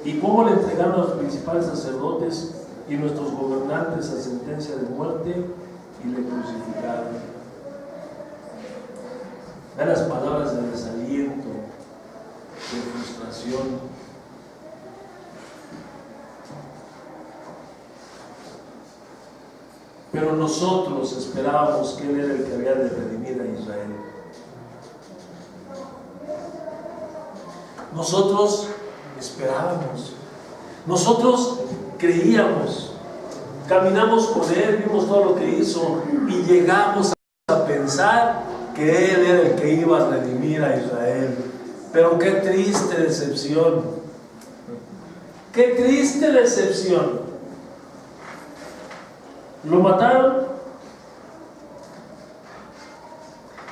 Y cómo le entregaron a los principales sacerdotes y nuestros gobernantes a sentencia de muerte y le crucificaron. Vean las palabras de desaliento, de frustración. Pero nosotros esperábamos que Él era el que había de redimir a Israel. Nosotros esperábamos, nosotros creíamos, caminamos con Él, vimos todo lo que hizo y llegamos a pensar que Él era el que iba a redimir a Israel. Pero qué triste decepción, qué triste decepción. Lo mataron.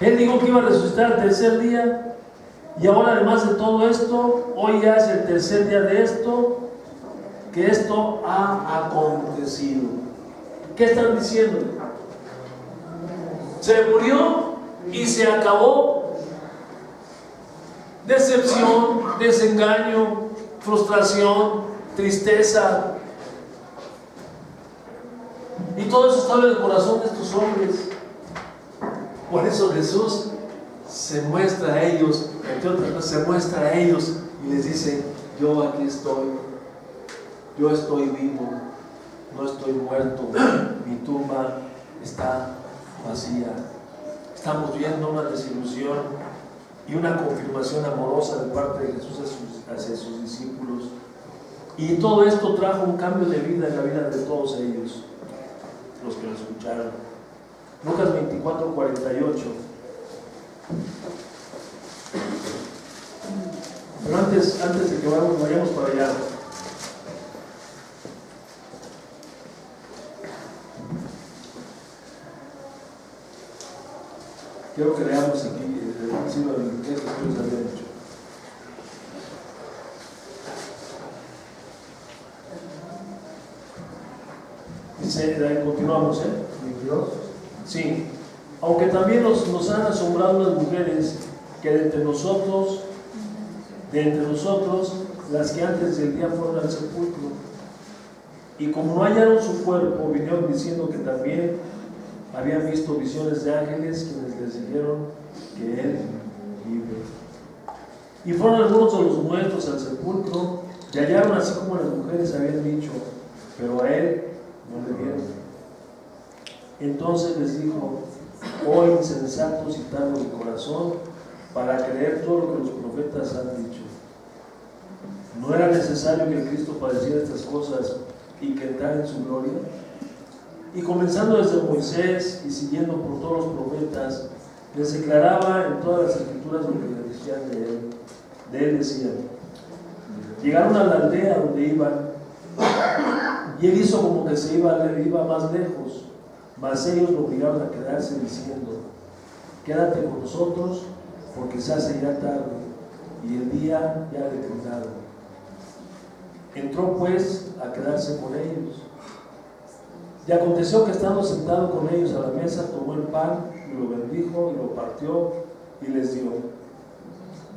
Él dijo que iba a resucitar al tercer día. Y ahora, además de todo esto, hoy ya es el tercer día de esto, que esto ha acontecido. ¿Qué están diciendo? Se murió y se acabó. Decepción, desengaño, frustración, tristeza. Y todo eso estaba en el corazón de estos hombres. Por eso Jesús se muestra a ellos, entre otras cosas, se muestra a ellos y les dice, yo aquí estoy, yo estoy vivo, no estoy muerto, mi tumba está vacía. Estamos viendo una desilusión y una confirmación amorosa de parte de Jesús hacia sus discípulos. Y todo esto trajo un cambio de vida en la vida de todos ellos, los que lo escucharon. Lucas 24, 48. Pero antes de que vayamos para allá, quiero que leamos aquí el principio de lo que estos habían hecho. Dice, continuamos, sí. Aunque también nos han asombrado las mujeres que de entre nosotros, las que antes del día fueron al sepulcro, y como no hallaron su cuerpo, vinieron diciendo que también habían visto visiones de ángeles quienes les dijeron que Él vive. Y fueron algunos de los muertos al sepulcro y hallaron así como las mujeres habían dicho, pero a Él no le vieron. Entonces les dijo, oh insensatos y tardos de corazón, para creer todo lo que los profetas han dicho. ¿No era necesario que el Cristo padeciera estas cosas y que entrara en su gloria? Y comenzando desde Moisés y siguiendo por todos los profetas, les declaraba en todas las escrituras lo que le decían de él. De él decían. Llegaron a la aldea donde iban, y él hizo como que se iba más lejos, mas ellos lo obligaron a quedarse diciendo: quédate con nosotros, porque se hace ya tarde y el día ya ha declinado. Entró pues a quedarse con ellos. Y aconteció que estando sentado con ellos a la mesa, tomó el pan y lo bendijo y lo partió y les dio.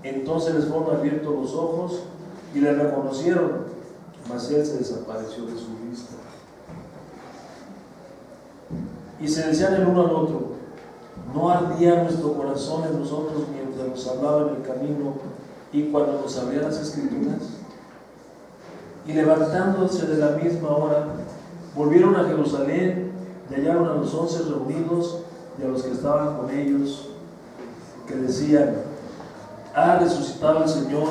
Entonces les fueron abiertos los ojos y le reconocieron, mas él se desapareció de su vista. Y se decían el uno al otro: ¿no ardía nuestro corazón en nosotros mientras nos hablaba en el camino y cuando nos abría las escrituras? Y levantándose de la misma hora, volvieron a Jerusalén y hallaron a los 11 reunidos y a los que estaban con ellos, que decían: ha resucitado el Señor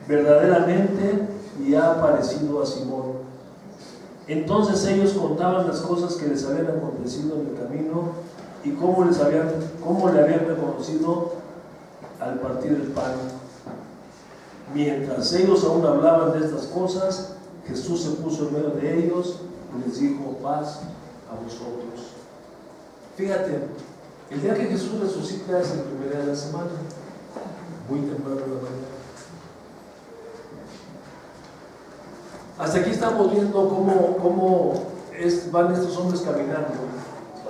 verdaderamente y ha aparecido a Simón. Entonces ellos contaban las cosas que les habían acontecido en el camino y cómo le habían reconocido al partir el pan. Mientras ellos aún hablaban de estas cosas, Jesús se puso en medio de ellos y les dijo: paz a vosotros. Fíjate, el día que Jesús resucita es el primer día de la semana, muy temprano en la mañana. Hasta aquí estamos viendo cómo van estos hombres caminando.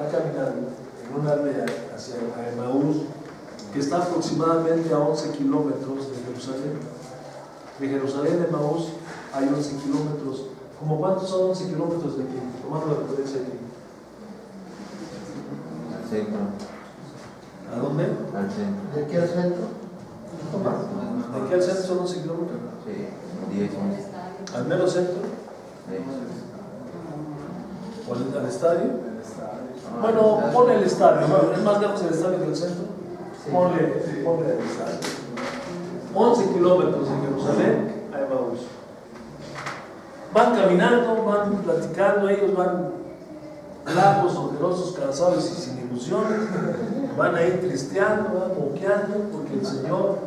Van caminando en una aldea hacia Emaús, que está aproximadamente a 11 kilómetros de Jerusalén. De Jerusalén a Emaús hay 11 kilómetros. ¿Cómo cuántos son 11 kilómetros de aquí? Tomando la referencia aquí. Al centro. ¿A dónde? Al centro. ¿De aquí al centro? ¿De aquí al centro son 11 kilómetros? Sí, 10, 11. ¿Al mero centro? ¿O al estadio? Bueno, ponle el estadio. ¿Es más lejos el estadio que el centro? Ponle el estadio. 11 kilómetros de Jerusalén a Emaús. Van caminando, van platicando, ellos van flacos, ojerosos, cansados y sin ilusiones. Van ahí tristeando, van moqueando, porque el Señor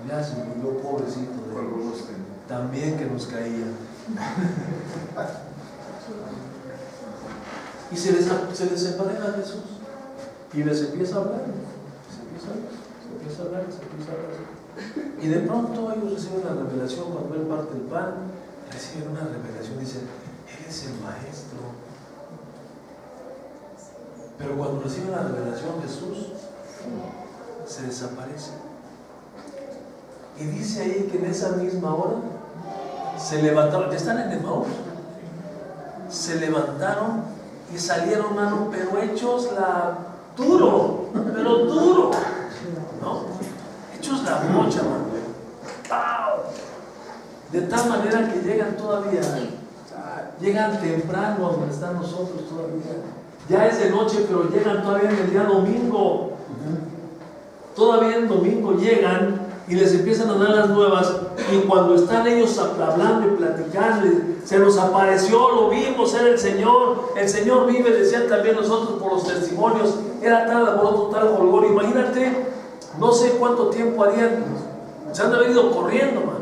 ya se murió, pobrecito de ellos. También que nos caía. Y se les emparejaba Jesús y les empieza a hablar. Se empieza a hablar. Y de pronto ellos reciben la revelación cuando él parte el pan. Reciben una revelación, dicen: él es el maestro. Pero cuando reciben la revelación, Jesús se desaparece. Y dice ahí que en esa misma hora se levantaron, ya están en Emaús, se levantaron y salieron, mano, pero hechos duro, ¿no? Hechos la mocha, mano. ¡Pau! De tal manera que llegan todavía, llegan temprano a donde están nosotros todavía. Ya es de noche, pero llegan todavía en el día domingo. Todavía en domingo llegan y les empiezan a dar las nuevas, y cuando están ellos hablando y platicando, se nos apareció, lo vimos, era el Señor vive, decían también nosotros por los testimonios, era tal alboroto, tal jolgorio. Imagínate, no sé cuánto tiempo harían, se han de haber ido corriendo, man.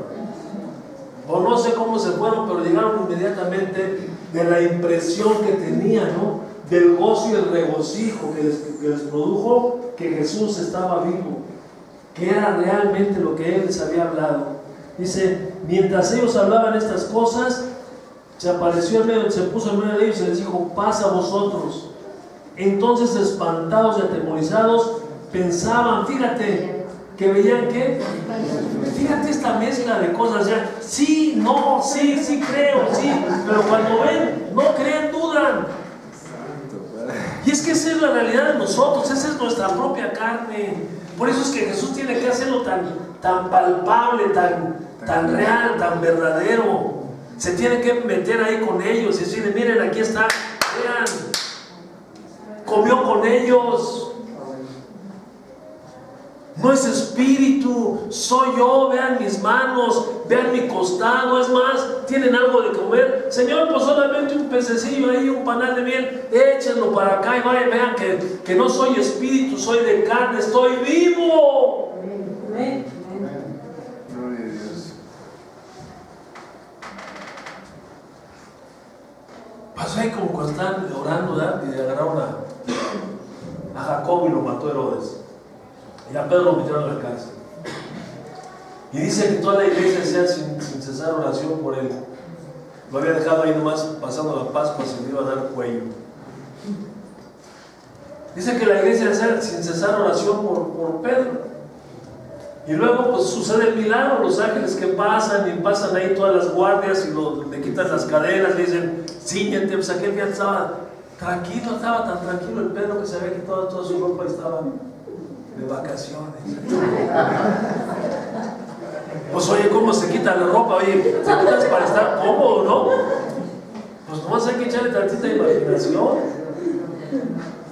O no sé cómo se fueron, pero llegaron inmediatamente de la impresión que tenían, ¿no? Del gozo y el regocijo que les produjo que Jesús estaba vivo, que era realmente lo que él les había hablado. Dice: mientras ellos hablaban estas cosas, se apareció en medio, se puso en medio de ellos y les dijo: paz a vosotros. Entonces, espantados y atemorizados, pensaban, fíjate, que veían que, fíjate esta mezcla de cosas, ya, sí, no, sí creo, sí, pero cuando ven, no creen, dudan. Y es que esa es la realidad de nosotros, esa es nuestra propia carne. Por eso es que Jesús tiene que hacerlo tan palpable, tan real, tan verdadero. Se tiene que meter ahí con ellos y decirle: miren, aquí está, vean. comió con ellos. No es espíritu, soy yo. Vean mis manos, vean mi costado. Es más, tienen algo de comer. Señor, pues solamente un pececillo ahí, un panal de miel, échenlo para acá y vayan, vean que no soy espíritu, soy de carne, estoy vivo. Gloria a Dios. Pasó ahí como cuando están orando, ¿verdad? Y agarraron a Jacob y lo mató Herodes. Y a Pedro lo metieron a la cárcel. Y dice que toda la iglesia hacía sin cesar oración por él. Lo había dejado ahí nomás pasando la Pascua, se le iba a dar cuello. Dice que la iglesia hacía sin cesar oración por Pedro. Y luego pues sucede el milagro, los ángeles que pasan y pasan ahí todas las guardias y le quitan las cadenas, le dicen, cíñete. Pues aquel día estaba tranquilo, estaba tan tranquilo el Pedro que se había quitado toda su ropa y estaba de vacaciones. Pues oye, ¿cómo se quita la ropa? Oye, te quitas para estar cómodo, ¿no? Pues nomás hay que echarle tantita imaginación.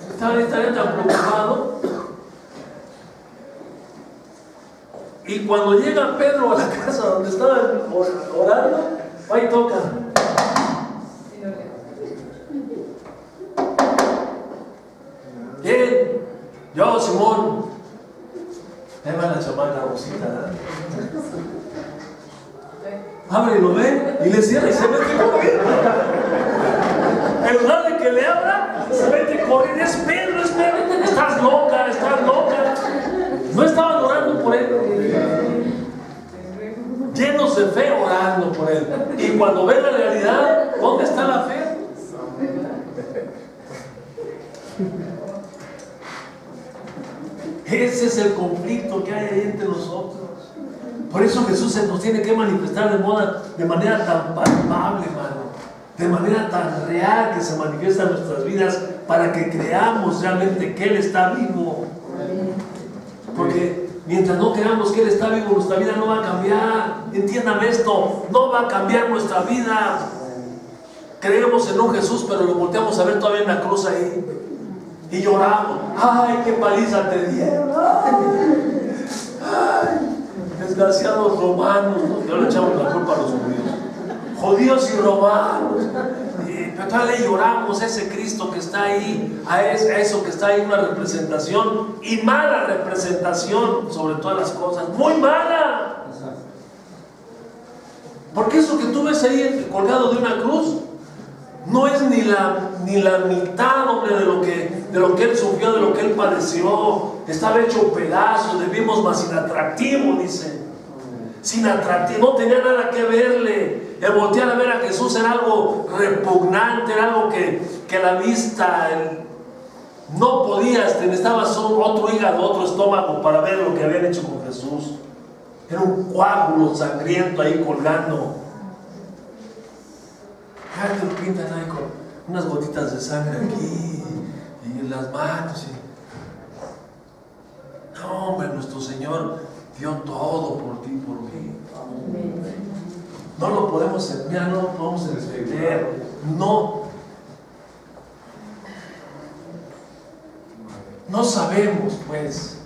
Estaría tan preocupado. Y cuando llega Pedro a la casa donde estaban orando, ahí toca. Bien, yo, Simón. Ahí va la chamaca Rosita, ¿verdad? Abre y lo ve y le cierra y se mete corriendo. En lugar de que le abra, se mete corriendo. Es Pedro, es Pedro. Estás loca, estás loca. No estaban orando por él. Llenos de fe orando por él. Y cuando ven la realidad, ¿dónde está la fe? Ese es el conflicto que hay ahí entre nosotros. Por eso Jesús se nos tiene que manifestar de manera tan palpable, hermano, de manera tan real, que se manifiesta en nuestras vidas, para que creamos realmente que Él está vivo. Porque mientras no creamos que Él está vivo, nuestra vida no va a cambiar. Entiendan esto, no va a cambiar nuestra vida. Creemos en un Jesús, pero lo volteamos a ver todavía en la cruz ahí. Y lloramos. ¡Ay, qué paliza te dieron! ¡Ay! Desgraciados romanos. No le echamos la culpa a los judíos. Judíos y romanos. Pero todavía le lloramos a ese Cristo que está ahí, a eso que está ahí, una representación, y mala representación sobre todas las cosas. ¡Muy mala! Porque eso que tú ves ahí colgado de una cruz no es ni la mitad, hombre, de lo que Él sufrió, de lo que Él padeció. Estaba hecho pedazos, de vimos más inatractivo, dice. Sin atractivo, no tenía nada que verle. El voltear a ver a Jesús era algo repugnante, era algo que la vista no podías, necesitabas otro hígado, otro estómago para ver lo que habían hecho con Jesús. Era un coágulo sangriento ahí colgando. Te lo pintan ahí con unas gotitas de sangre aquí y en las manos. No, hombre, nuestro Señor dio todo por ti, por mí. No lo podemos entender, no lo podemos entender. No sabemos, pues.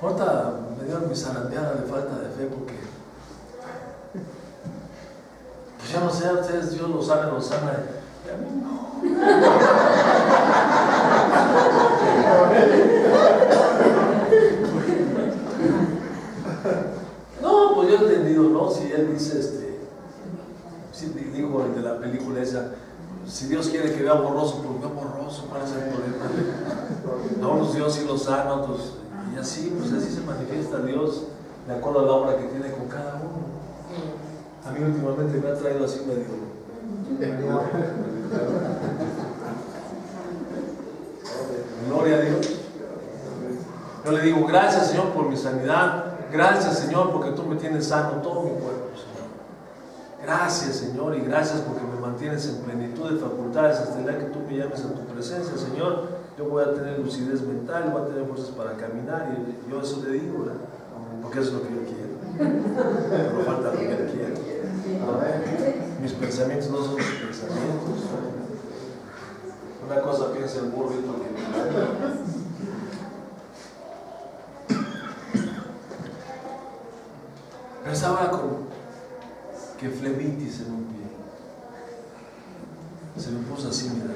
Ahorita me dieron mi zarandeada de falta de fe porque pues ya no sé, a ustedes Dios los sana y a mí no. No, pues yo he entendido, ¿no? Si Él dice, si dijo el de la película esa, si Dios quiere que vea borroso, pues vea borroso, ¿cuál es el problema? A unos Dios sí los sana, otros, y así, pues así se manifiesta Dios de acuerdo a la obra que tiene con cada uno. A mí últimamente me ha traído así medio. Gloria a Dios. Yo le digo, gracias Señor por mi sanidad. Gracias Señor porque tú me tienes sano todo mi cuerpo, Señor. Gracias Señor, y gracias porque me mantienes en plenitud de facultades hasta el día que tú me llames a tu presencia, Señor. Yo voy a tener lucidez mental, voy a tener fuerzas para caminar, y yo eso le digo, ¿verdad? Porque eso es lo que yo quiero. No falta lo que él quiere. Mis pensamientos no son sus pensamientos. Una cosa piensa el burro y otra que pero estaba con que flemitis en un pie. Se me puso así, mira,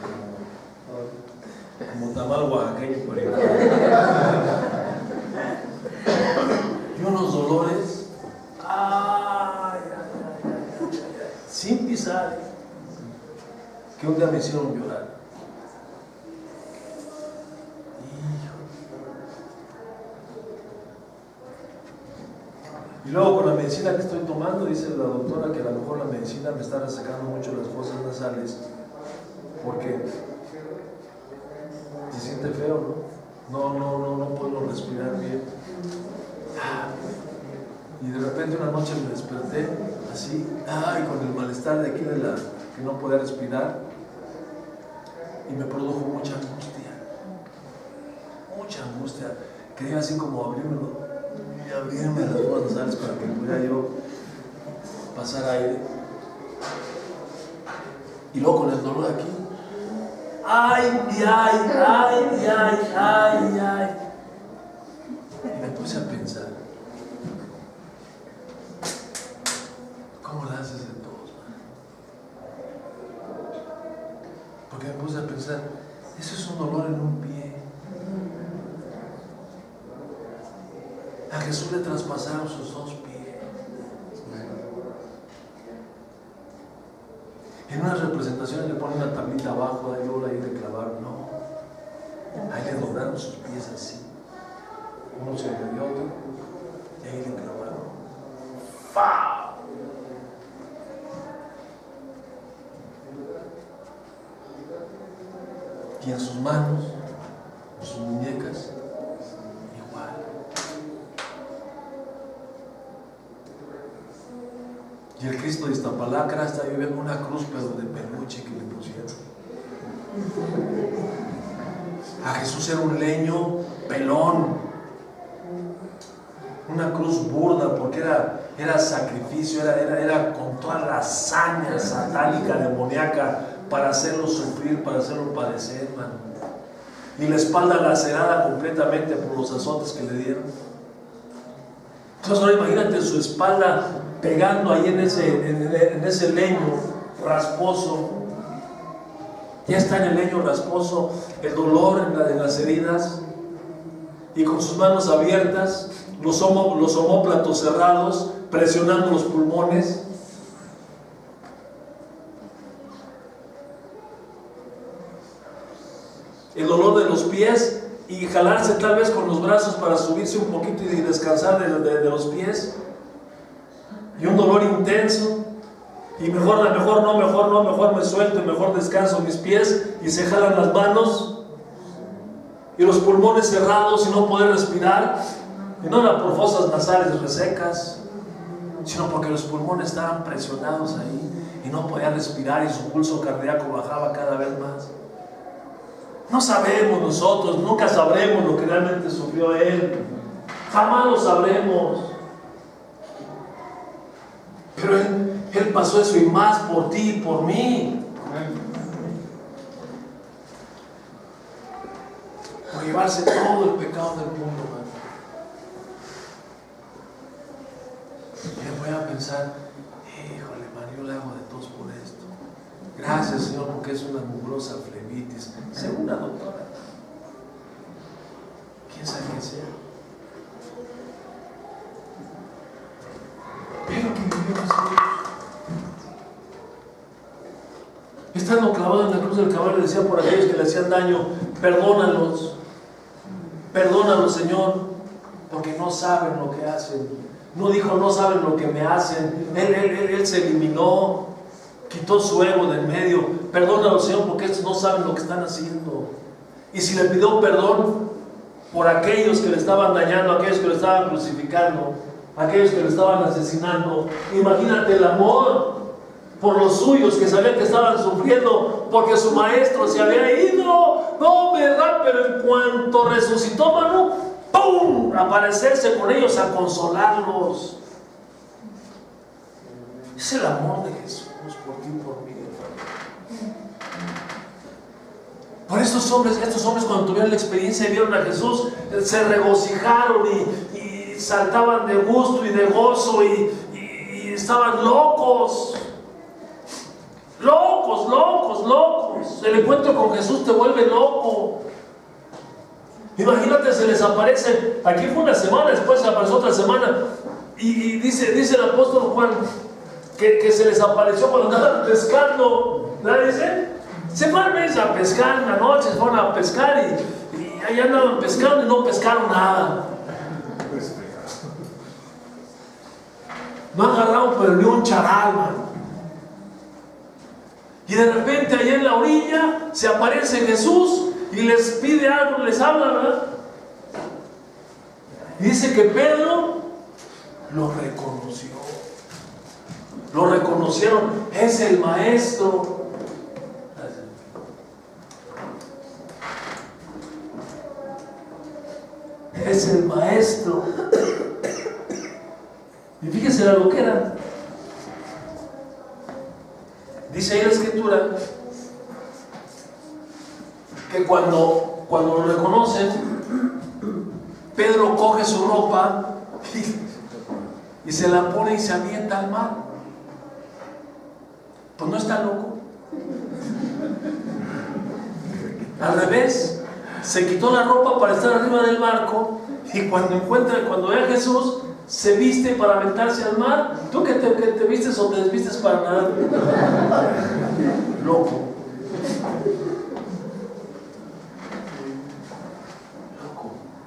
como tamal oaxaqueño por ahí. Y unos dolores, sin pisar, que un día me hicieron llorar. Y luego con la medicina que estoy tomando, dice la doctora que a lo mejor la medicina me está resecando mucho las fosas nasales, porque se siente feo, ¿no? No puedo respirar bien. Y de repente una noche me desperté así, con el malestar de aquí que no podía respirar, y me produjo mucha angustia. Quería así como abrirme las fosas nasales para que pudiera yo pasar aire. Y luego con el dolor aquí, y me puse a pensar, ¿cómo la haces de todos? Porque me puse a pensar, eso es un dolor en un pie. A Jesús le traspasaron sus 2 pies. En unas representaciones le ponen una tablita abajo, ahí le clavaron, no. Ahí le doblaron sus pies así. Uno se le dio otro, y ahí le clavaron. ¡Fa! Y en sus manos, en sus muñecas, igual. Y el Cristo de Iztapalacra está viviendo una cruz, pero de peluche que le pusieron. A Jesús era un leño pelón, una cruz burda, porque era sacrificio, era con toda la hazaña satánica, demoníaca, para hacerlo sufrir, para hacerlo padecer, hermano. Y la espalda lacerada completamente por los azotes que le dieron. Entonces ahora imagínate su espalda pegando ahí en ese leño rasposo. Ya está en el leño rasposo, el dolor en las heridas, y con sus manos abiertas, los omóplatos cerrados, presionando los pulmones. El dolor de los pies, y jalarse tal vez con los brazos para subirse un poquito y descansar de los pies, y un dolor intenso, y mejor me suelto y mejor descanso mis pies, y se jalan las manos y los pulmones cerrados y no poder respirar, y no era por fosas nasales resecas, sino porque los pulmones estaban presionados ahí y no podía respirar, y su pulso cardíaco bajaba cada vez más. No sabemos nosotros, nunca sabremos lo que realmente sufrió Él, jamás lo sabremos, pero Él pasó eso y más por ti y por mí, por llevarse todo el pecado del mundo, hermano. Y me voy a pensar, híjole, hermano, yo le hago de todos por esto. Gracias, Señor, porque es una mugrosa flebitis, según la doctora. ¿Quién sabe qué sea? Pero que vivió así. Estando clavado en la cruz del Calvario, decía por aquellos que le hacían daño, perdónalos, Señor, porque no saben lo que hacen. No dijo, no saben lo que me hacen. Él se eliminó, quitó su ego del medio. Perdónalos, Señor, porque estos no saben lo que están haciendo. Y si le pidió perdón por aquellos que le estaban dañando, aquellos que lo estaban crucificando, aquellos que lo estaban asesinando, imagínate el amor por los suyos que sabían que estaban sufriendo porque su maestro se había ido. No, ¿verdad? Pero en cuanto resucitó, mano, ¡pum!, aparecerse con ellos a consolarlos. Es el amor de Jesús por ti y por mí, hermano. Por estos hombres cuando tuvieron la experiencia y vieron a Jesús, se regocijaron y saltaban de gusto y de gozo y estaban locos. El encuentro con Jesús te vuelve loco. Imagínate, se les aparece, aquí fue una semana, después se apareció otra semana, y dice el apóstol Juan que se les apareció cuando andaban pescando. ¿Nadie dice? Se fueron a pescar en la noche, se fueron a pescar y ahí andaban pescando y no pescaron nada. No agarraron pero ni un charal, man. Y de repente allá en la orilla se aparece Jesús y les pide algo, les habla, ¿verdad? Y dice que Pedro lo reconoció. Lo reconocieron, es el maestro. Es el maestro. Y fíjese la loquera. Dice ahí la escritura que cuando lo reconocen, Pedro coge su ropa y se la pone y se avienta al mar. Pues no está loco. Al revés, se quitó la ropa para estar arriba del barco y cuando ve a Jesús, se viste para aventarse al mar. ¿Tú que te vistes o te desvistes para nadar? Loco.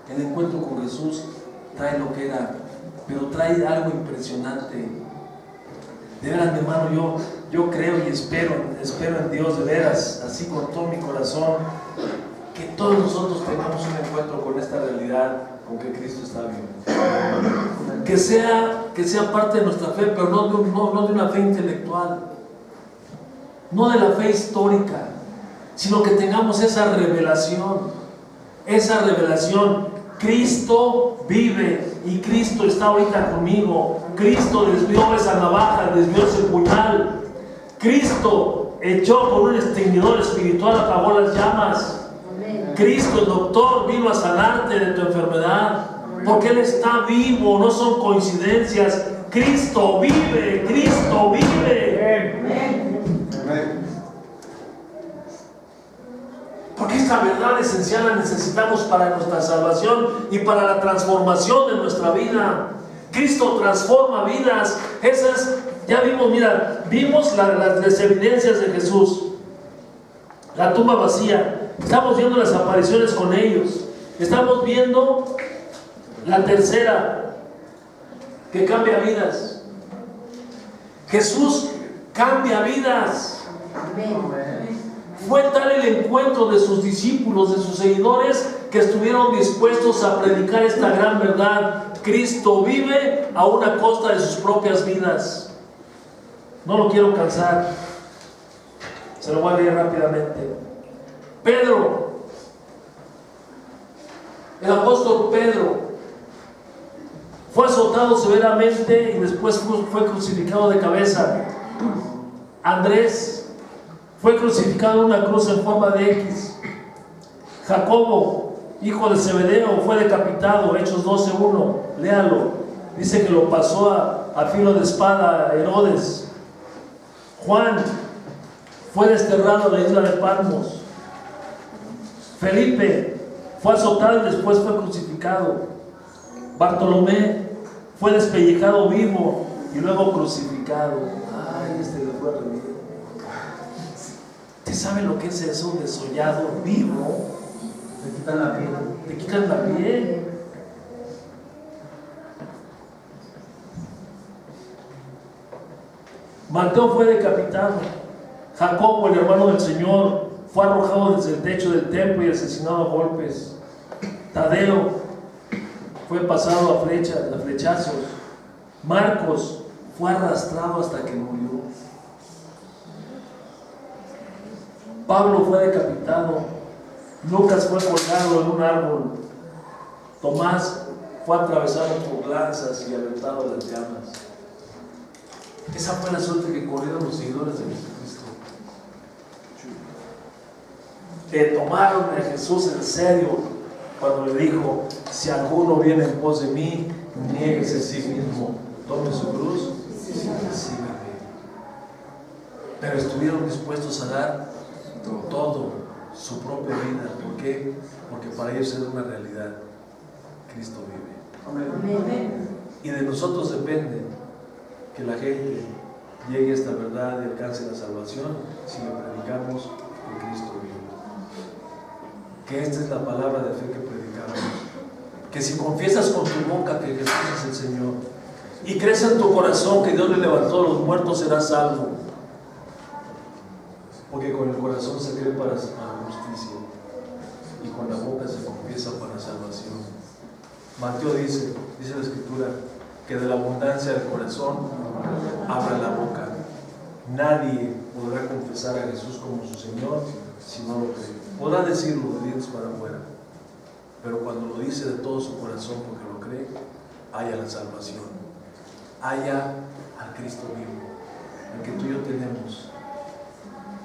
El encuentro con Jesús trae lo que era, pero trae algo impresionante. De veras, mi hermano, yo creo y espero en Dios, de veras, así con todo mi corazón, que todos nosotros tengamos un encuentro con esta realidad, con que Cristo está vivo. Que sea parte de nuestra fe, pero no de una fe intelectual, no de la fe histórica, sino que tengamos esa revelación. Cristo vive y Cristo está ahorita conmigo. Cristo desvió esa navaja, desvió ese puñal. Cristo echó con un extinguidor espiritual, apagó las llamas. Cristo, el doctor, vino a sanarte de tu enfermedad, porque Él está vivo, no son coincidencias. Cristo vive, Cristo vive. Porque esta verdad esencial la necesitamos para nuestra salvación y para la transformación de nuestra vida. Cristo transforma vidas. Ya vimos las evidencias de Jesús. La tumba vacía. Estamos viendo las apariciones con ellos. Estamos viendo la tercera, que cambia vidas. Jesús cambia vidas. Fue tal el encuentro de sus discípulos, de sus seguidores, que estuvieron dispuestos a predicar esta gran verdad. Cristo vive a una costa de sus propias vidas. No lo quiero cansar. Se lo voy a leer rápidamente. Pedro, el apóstol Pedro, fue azotado severamente y después fue crucificado de cabeza. Andrés fue crucificado en una cruz en forma de X. Jacobo, hijo de Zebedeo, fue decapitado. Hechos 12:1, léalo. Dice que lo pasó a filo de espada a Herodes. Juan fue desterrado de la isla de Patmos. Felipe fue azotado y después fue crucificado. Bartolomé fue despellejado vivo y luego crucificado. Ay, le fue a reír. ¿Usted sabe lo que es eso? Desollado vivo. Te quitan la piel. Te quitan la piel. Mateo fue decapitado. Jacobo, el hermano del Señor, fue arrojado desde el techo del templo y asesinado a golpes. Tadeo fue pasado a flechazos. Marcos fue arrastrado hasta que murió. Pablo fue decapitado. Lucas fue colgado en un árbol. Tomás fue atravesado por lanzas y aventado en las llamas. Esa fue la suerte que corrieron los seguidores de Jesucristo. tomaron a Jesús en serio cuando le dijo: si alguno viene en pos de mí, niéguese a sí mismo, tome su cruz y sígame. Pero estuvieron dispuestos a dar todo, su propia vida. ¿Por qué? Porque para ellos era una realidad: Cristo vive. Amén. Y de nosotros depende que la gente llegue a esta verdad y alcance la salvación si le predicamos que Cristo vive. Que esta es la palabra de fe que predicamos. Que si confiesas con tu boca que Jesús es el Señor y crees en tu corazón que Dios le levantó a los muertos, serás salvo. Porque con el corazón se cree para justicia y con la boca se confiesa para salvación. Mateo dice la Escritura, que de la abundancia del corazón abra la boca. Nadie podrá confesar a Jesús como su Señor si no lo cree. Podrá decirlo de dientes para afuera, pero cuando lo dice de todo su corazón porque lo cree, haya la salvación, haya al Cristo vivo, el que tú y yo tenemos,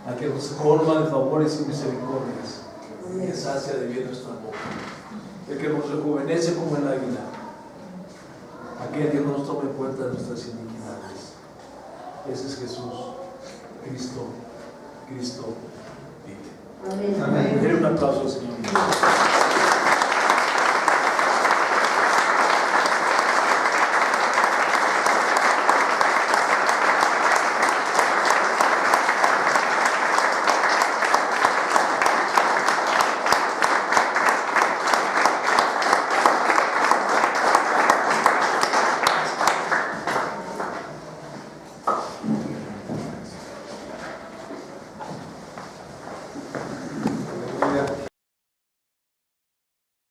al que nos colma de favores y misericordias, que sacia de bien nuestra boca, el que nos rejuvenece como el águila, aquel que no nos tome en cuenta de nuestras iniquidades. Ese es Jesús, Cristo vive. Amén. Denle un aplauso al Señor.